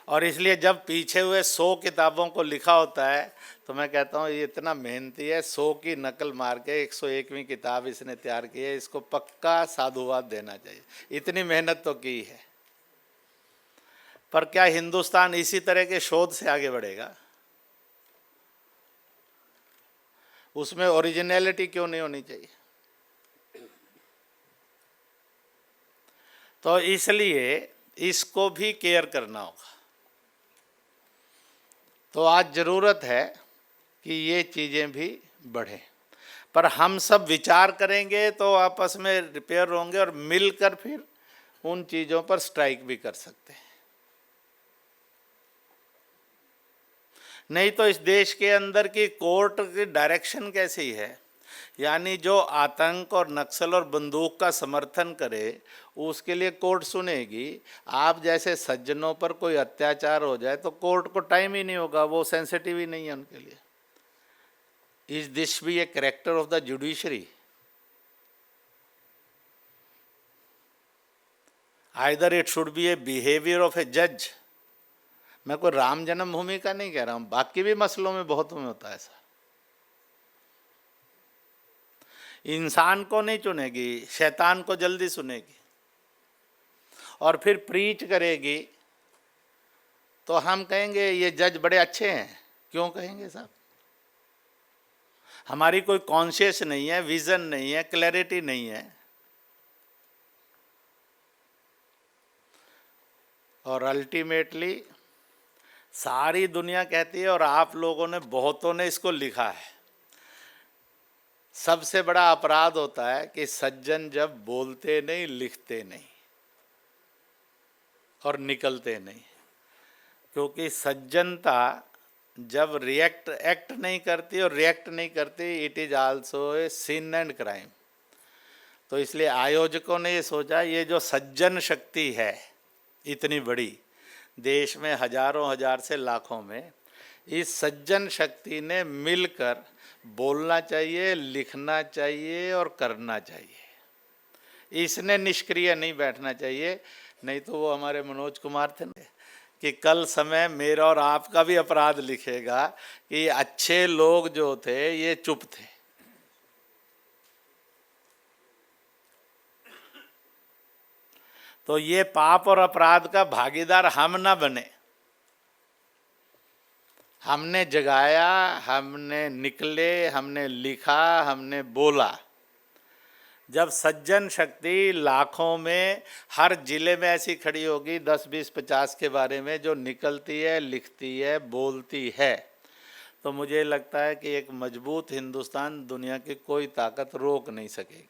और इसलिए जब पीछे हुए 100 किताबों को लिखा होता है तो मैं कहता हूँ ये इतना मेहनती है, 100 की नकल मार के 101वीं किताब इसने तैयार की है, इसको पक्का साधुवाद देना चाहिए, इतनी मेहनत तो की है। पर क्या हिंदुस्तान इसी तरह के शोध से आगे बढ़ेगा? उसमें ओरिजिनलिटी क्यों नहीं होनी चाहिए? तो इसलिए इसको भी केयर करना होगा। तो आज ज़रूरत है कि ये चीज़ें भी बढ़ें, पर हम सब विचार करेंगे तो आपस में रिपेयर होंगे और मिलकर फिर उन चीज़ों पर स्ट्राइक भी कर सकते हैं। नहीं तो इस देश के अंदर की कोर्ट की डायरेक्शन कैसी है, यानी जो आतंक और नक्सल और बंदूक का समर्थन करे उसके लिए कोर्ट सुनेगी। आप जैसे सज्जनों पर कोई अत्याचार हो जाए तो कोर्ट को टाइम ही नहीं होगा, वो सेंसिटिव ही नहीं है उनके लिए। Is this be a character of the judiciary? Either it should be a behaviour of a जज। मैं कोई राम जन्मभूमि का नहीं कह रहा हूँ, बाकी भी मसलों में बहुत में होता है ऐसा। इंसान को नहीं चुनेगी, शैतान को जल्दी सुनेगी और फिर प्रीच करेगी। तो हम कहेंगे ये जज बड़े अच्छे हैं। क्यों कहेंगे साहब? हमारी कोई कॉन्शियस नहीं है, विजन नहीं है, क्लैरिटी नहीं है। और अल्टीमेटली सारी दुनिया कहती है, और आप लोगों ने बहुतों ने इसको लिखा है, सबसे बड़ा अपराध होता है कि सज्जन जब बोलते नहीं, लिखते नहीं और निकलते नहीं। क्योंकि सज्जनता जब एक्ट नहीं करती और रिएक्ट नहीं करती, it is also a sin and crime. तो इसलिए आयोजकों ने ये सोचा, ये जो सज्जन शक्ति है इतनी बड़ी, देश में हजारों हजार से लाखों में, इस सज्जन शक्ति ने मिलकर बोलना चाहिए, लिखना चाहिए और करना चाहिए। इसने निष्क्रिय नहीं बैठना चाहिए। नहीं तो वो हमारे मनोज कुमार थे ना, कि कल समय मेरा और आपका भी अपराध लिखेगा कि अच्छे लोग जो थे ये चुप थे। तो ये पाप और अपराध का भागीदार हम ना बने। हमने जगाया, हमने निकले, हमने लिखा, हमने बोला। जब सज्जन शक्ति लाखों में हर जिले में ऐसी खड़ी होगी, 10, 20, 50 के बारे में, जो निकलती है, लिखती है, बोलती है, तो मुझे लगता है कि एक मजबूत हिंदुस्तान दुनिया की कोई ताकत रोक नहीं सकेगी।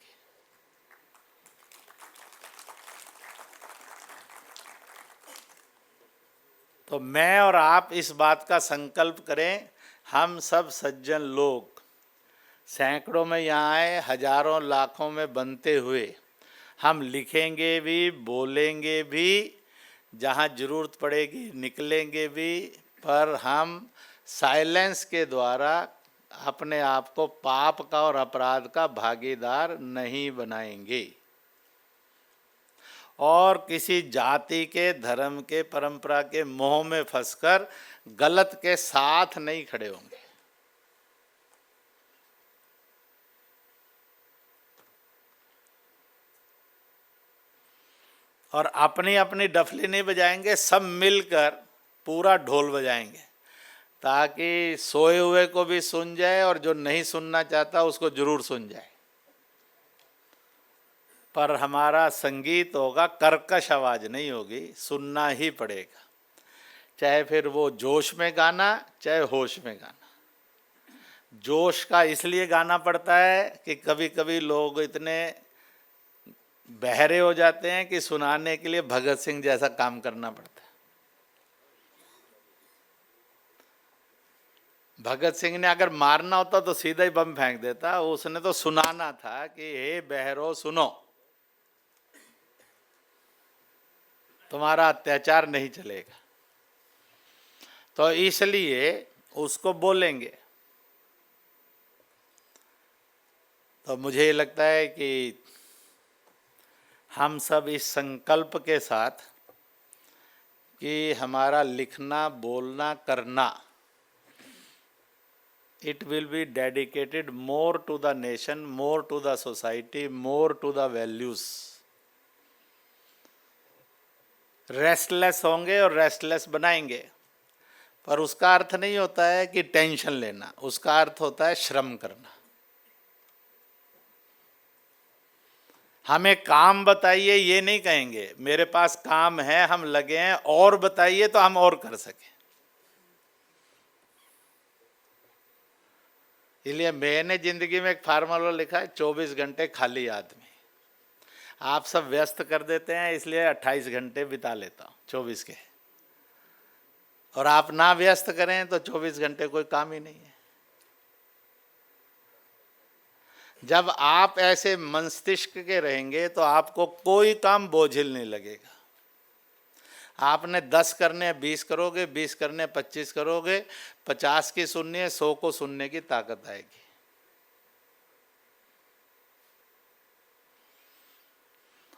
तो मैं और आप इस बात का संकल्प करें, हम सब सज्जन लोग सैकड़ों में यहाँ आए, हजारों लाखों में बनते हुए, हम लिखेंगे भी, बोलेंगे भी, जहाँ जरूरत पड़ेगी निकलेंगे भी, पर हम साइलेंस के द्वारा अपने आप को पाप का और अपराध का भागीदार नहीं बनाएंगे और किसी जाति के, धर्म के, परंपरा के मोह में फंसकर गलत के साथ नहीं खड़े होंगे। और अपनी अपनी डफली नहीं बजाएंगे, सब मिलकर पूरा ढोल बजाएंगे, ताकि सोए हुए को भी सुन जाए और जो नहीं सुनना चाहता उसको जरूर सुन जाए। पर हमारा संगीत होगा, कर्कश आवाज नहीं होगी, सुनना ही पड़ेगा, चाहे फिर वो जोश में गाना, चाहे होश में गाना। जोश का इसलिए गाना पड़ता है कि कभी कभी लोग इतने बहरे हो जाते हैं कि सुनाने के लिए भगत सिंह जैसा काम करना पड़ता है। भगत सिंह ने अगर मारना होता तो सीधा ही बम फेंक देता, उसने तो सुनाना था कि हे बहरो सुनो, तुम्हारा अत्याचार नहीं चलेगा। तो इसलिए उसको बोलेंगे। तो मुझे लगता है कि हम सब इस संकल्प के साथ कि हमारा लिखना, बोलना, करना, it will be dedicated more to the nation, more to the society, more to the values. Restless होंगे और रेस्टलेस बनाएंगे, पर उसका अर्थ नहीं होता है कि टेंशन लेना, उसका अर्थ होता है श्रम करना। हमें काम बताइए ये नहीं कहेंगे, मेरे पास काम है, हम लगे हैं, और बताइए तो हम और कर सकें। इसलिए मैंने जिंदगी में एक फार्मूला लिखा है, 24 घंटे खाली आदमी। आप सब व्यस्त कर देते हैं, इसलिए 28 घंटे बिता लेता हूँ 24 के, और आप ना व्यस्त करें तो 24 घंटे कोई काम ही नहीं है। जब आप ऐसे मस्तिष्क के रहेंगे तो आपको कोई काम बोझिल नहीं लगेगा। आपने 10 करने 20 करोगे, 20 करने 25 करोगे, 50 की सुननी है, 100 को सुनने की ताकत आएगी।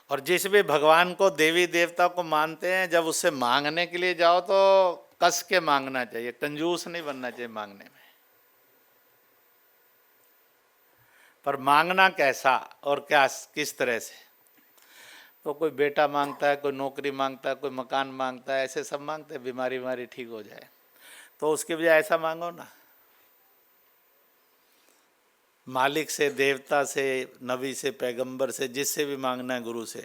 और जिस भी भगवान को, देवी देवता को मानते हैं, जब उससे मांगने के लिए जाओ तो कस के मांगना चाहिए, कंजूस नहीं बनना चाहिए मांगने में। पर मांगना कैसा और क्या, किस तरह से? तो कोई बेटा मांगता है, कोई नौकरी मांगता है, कोई मकान मांगता है, ऐसे सब मांगते हैं, बीमारी ठीक हो जाए। तो उसके बजाय ऐसा मांगो ना, मालिक से, देवता से, नबी से, पैगंबर से, जिससे भी मांगना है, गुरु से,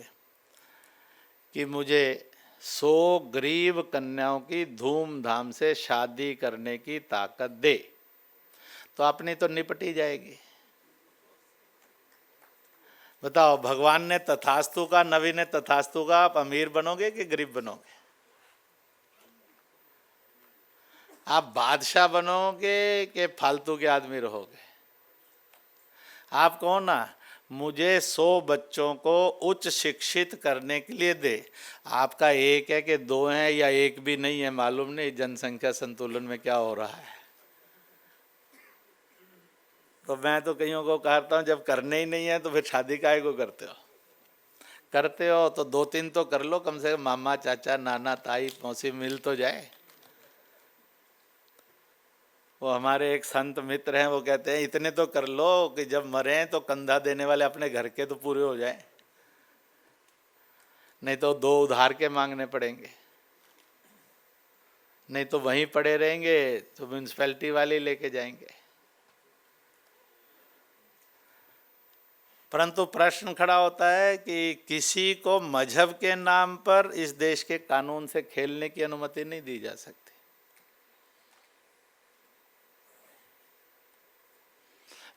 कि मुझे 100 गरीब कन्याओं की धूमधाम से शादी करने की ताकत दे, तो अपनी तो निपट ही जाएगी। बताओ, भगवान ने तथास्तु का, नबी ने तथास्तु का, आप अमीर बनोगे कि गरीब बनोगे? आप बादशाह बनोगे कि फालतू के आदमी रहोगे? आप कहो ना, मुझे 100 बच्चों को उच्च शिक्षित करने के लिए दे। आपका एक है कि 2 हैं या एक भी नहीं है, मालूम नहीं जनसंख्या संतुलन में क्या हो रहा है। तो मैं तो कईयों को कहता हूँ, जब करने ही नहीं है तो फिर शादी काहे को करते हो? करते हो तो 2-3 तो कर लो, कम से कम मामा, चाचा, नाना, ताई, मौसी मिल तो जाए। वो हमारे एक संत मित्र हैं, वो कहते हैं इतने तो कर लो कि जब मरें तो कंधा देने वाले अपने घर के तो पूरे हो जाए, नहीं तो 2 उधार के मांगने पड़ेंगे, नहीं तो वहीं पड़े रहेंगे तो म्यूनसिपैलिटी वाले लेके जाएंगे। परंतु प्रश्न खड़ा होता है कि किसी को मजहब के नाम पर इस देश के कानून से खेलने की अनुमति नहीं दी जा सकती।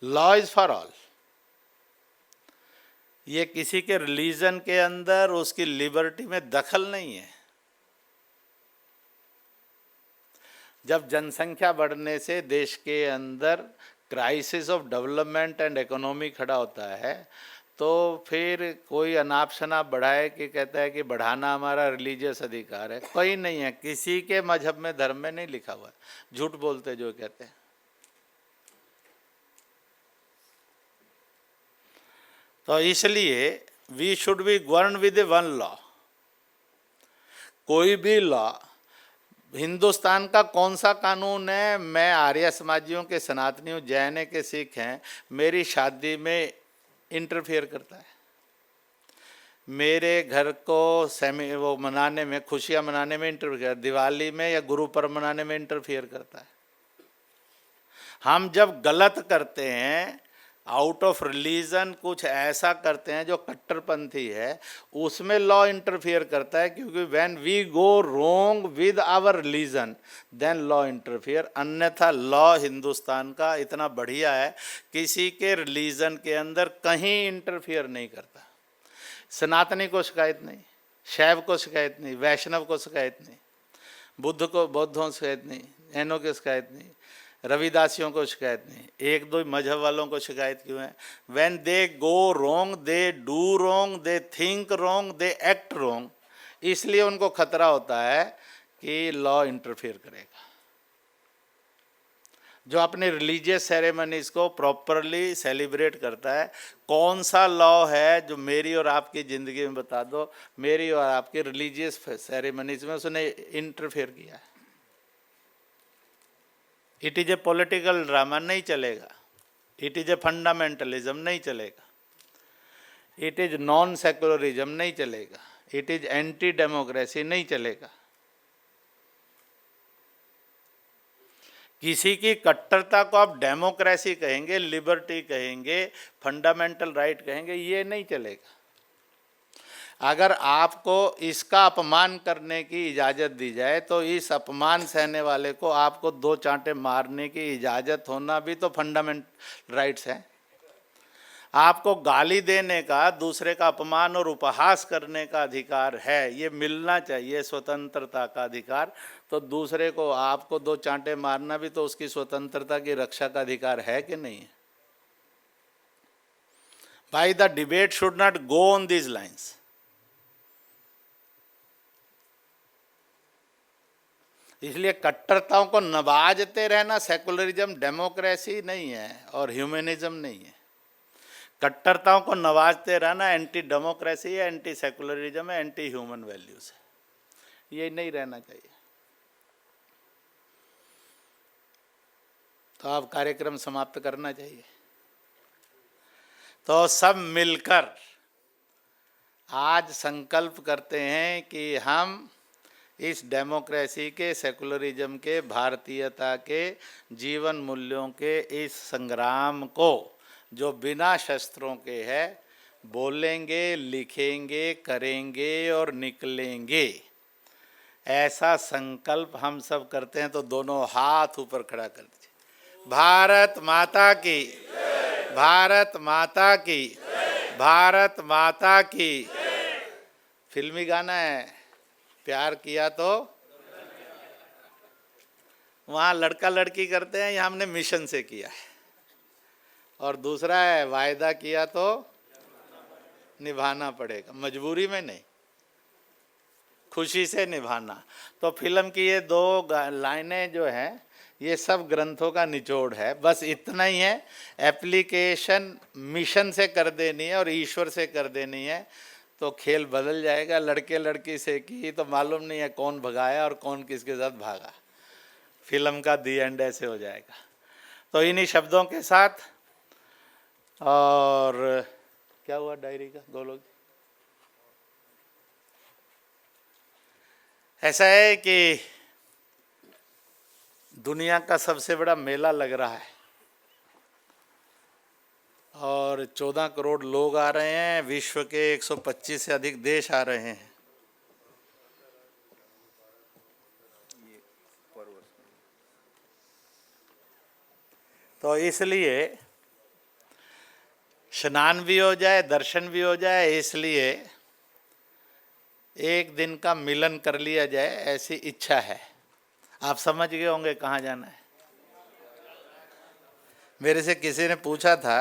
Law is for all. ये किसी के रिलीजन के अंदर उसकी लिबर्टी में दखल नहीं है। जब जनसंख्या बढ़ने से देश के अंदर crisis of development and economy खड़ा होता है, तो फिर कोई अनाप शनाप बढ़ाए कि कहता है कि बढ़ाना हमारा रिलीजियस अधिकार है। कोई नहीं है, किसी के मजहब में, धर्म में नहीं लिखा हुआ है। झूठ बोलते जो कहते हैं। तो इसलिए we should be govern with one law. कोई भी लॉ, हिंदुस्तान का कौन सा कानून है, मैं आर्य समाजियों के, सनातनी हूँ, जैन है के सिख हैं, मेरी शादी में इंटरफेयर करता है? मेरे घर को वो मनाने में, खुशियाँ मनाने में इंटरफेयर, दिवाली में या गुरु पर्व मनाने में इंटरफेयर करता है? हम जब गलत करते हैं, आउट ऑफ रिलीजन कुछ ऐसा करते हैं जो कट्टरपंथी है, उसमें लॉ इंटरफियर करता है, क्योंकि when we go wrong with our religion then law interfere. अन्यथा लॉ हिंदुस्तान का इतना बढ़िया है, किसी के रिलीजन के अंदर कहीं इंटरफियर नहीं करता। सनातनी को शिकायत नहीं, शैव को शिकायत नहीं, वैष्णव को शिकायत नहीं, बुद्ध को, बौद्धों से शिकायत नहीं, जैनों की शिकायत नहीं, रविदासियों को शिकायत नहीं, एक दो मजहब वालों को शिकायत क्यों है? When they go wrong, they do wrong, they think wrong, they act wrong, इसलिए उनको खतरा होता है कि लॉ इंटरफेयर करेगा। जो अपने रिलीजियस सेरेमनीज को प्रॉपरली सेलिब्रेट करता है, कौन सा लॉ है जो मेरी और आपकी ज़िंदगी में बता दो, मेरी और आपकी रिलीजियस सेरेमनीज में उसने इंटरफेयर किया है? It is a political drama, नहीं चलेगा। इट इज ए फंडामेंटलिज्म, नहीं चलेगा। इट इज नॉन सेकुलरिज्म, नहीं चलेगा। इट इज एंटी डेमोक्रेसी, नहीं चलेगा। किसी की कट्टरता को आप डेमोक्रेसी कहेंगे, लिबर्टी कहेंगे, फंडामेंटल राइट कहेंगे, ये नहीं चलेगा। अगर आपको इसका अपमान करने की इजाज़त दी जाए तो इस अपमान सहने वाले को आपको दो चांटे मारने की इजाज़त होना भी तो फंडामेंटल राइट्स है। आपको गाली देने का, दूसरे का अपमान और उपहास करने का अधिकार है, ये मिलना चाहिए, स्वतंत्रता का अधिकार। तो दूसरे को, आपको दो चांटे मारना भी तो उसकी स्वतंत्रता की रक्षा का अधिकार है कि नहीं है? भाई, the debate should not go on these lines. इसलिए कट्टरताओं को नवाजते रहना सेकुलरिज्म, डेमोक्रेसी नहीं है और ह्यूमनिज्म नहीं है। कट्टरताओं को नवाजते रहना एंटी डेमोक्रेसी है, एंटी सेकुलरिज्म है, एंटी ह्यूमन वैल्यूज है। ये नहीं रहना चाहिए। तो अब कार्यक्रम समाप्त करना चाहिए। तो सब मिलकर आज संकल्प करते हैं कि हम इस डेमोक्रेसी के, सेकुलरिज्म के, भारतीयता के, जीवन मूल्यों के इस संग्राम को, जो बिना शस्त्रों के है, बोलेंगे, लिखेंगे, करेंगे और निकलेंगे। ऐसा संकल्प हम सब करते हैं। तो दोनों हाथ ऊपर खड़ा कर दीजिए। भारत माता की, भारत माता की, भारत माता की। फिल्मी गाना है, प्यार किया तो वहाँ लड़का लड़की करते हैं, यहाँ हमने मिशन से किया है। और दूसरा है, वायदा किया तो निभाना पड़ेगा, मजबूरी में नहीं, खुशी से निभाना। तो फिल्म की ये दो लाइनें जो हैं, ये सब ग्रंथों का निचोड़ है। बस इतना ही है, एप्लीकेशन मिशन से कर देनी है और ईश्वर से कर देनी है, तो खेल बदल जाएगा। लड़के लड़की से की तो मालूम नहीं है कौन भगाया और कौन किसके साथ भागा। फिल्म का दी एंड ऐसे हो जाएगा। तो इन्हीं शब्दों के साथ, और क्या हुआ डायरी का, दो लोग ऐसा है कि दुनिया का सबसे बड़ा मेला लग रहा है और 14 करोड़ लोग आ रहे हैं। विश्व के 125 से अधिक देश आ रहे हैं। तो इसलिए स्नान भी हो जाए, दर्शन भी हो जाए, इसलिए एक दिन का मिलन कर लिया जाए, ऐसी इच्छा है। आप समझ गए होंगे कहाँ जाना है। मेरे से किसी ने पूछा था,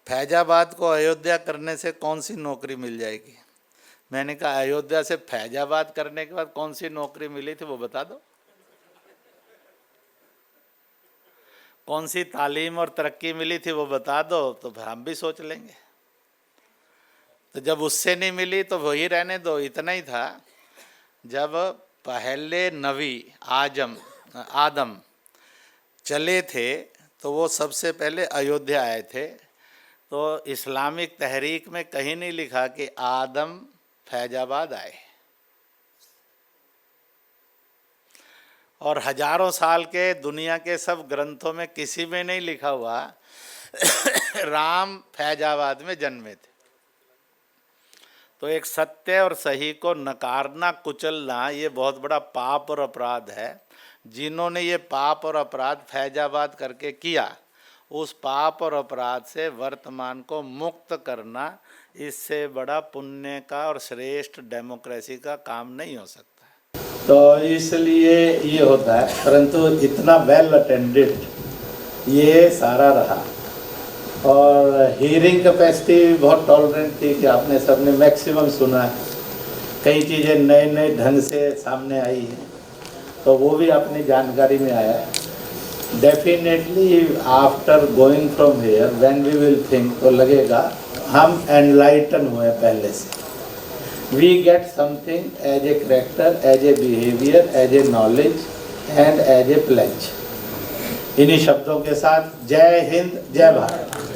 फैजाबाद को अयोध्या करने से कौन सी नौकरी मिल जाएगी? मैंने कहा, अयोध्या से फैजाबाद करने के बाद कौन सी नौकरी मिली थी वो बता दो। कौन सी तालीम और तरक्की मिली थी वो बता दो, तो फिर हम भी सोच लेंगे। तो जब उससे नहीं मिली तो वही रहने दो, इतना ही था। जब पहले नबी आदम चले थे तो वो सबसे पहले अयोध्या आए थे। तो इस्लामिक तहरीक में कहीं नहीं लिखा कि आदम फैजाबाद आए। और हजारों साल के दुनिया के सब ग्रंथों में किसी में नहीं लिखा हुआ राम फैजाबाद में जन्मे थे। तो एक सत्य और सही को नकारना, कुचलना, ये बहुत बड़ा पाप और अपराध है। जिन्होंने ये पाप और अपराध फैजाबाद करके किया, उस पाप और अपराध से वर्तमान को मुक्त करना, इससे बड़ा पुण्य का और श्रेष्ठ डेमोक्रेसी का काम नहीं हो सकता। तो इसलिए ये होता है, परंतु इतना वेल अटेंडेड ये सारा रहा। और हियरिंग कैपेसिटी बहुत टॉलरेंट थी कि आपने सबने मैक्सिमम सुना है, कई चीज़ें नए नए ढंग से सामने आई हैं, तो वो भी अपनी जानकारी में आया है। Definitely after going from here when we will think, तो लगेगा हम एनलाइटन हुए पहले से। We get something as a character, as a behaviour, as a knowledge and as a pledge. इन्हीं शब्दों के साथ जय हिंद, जय भारत।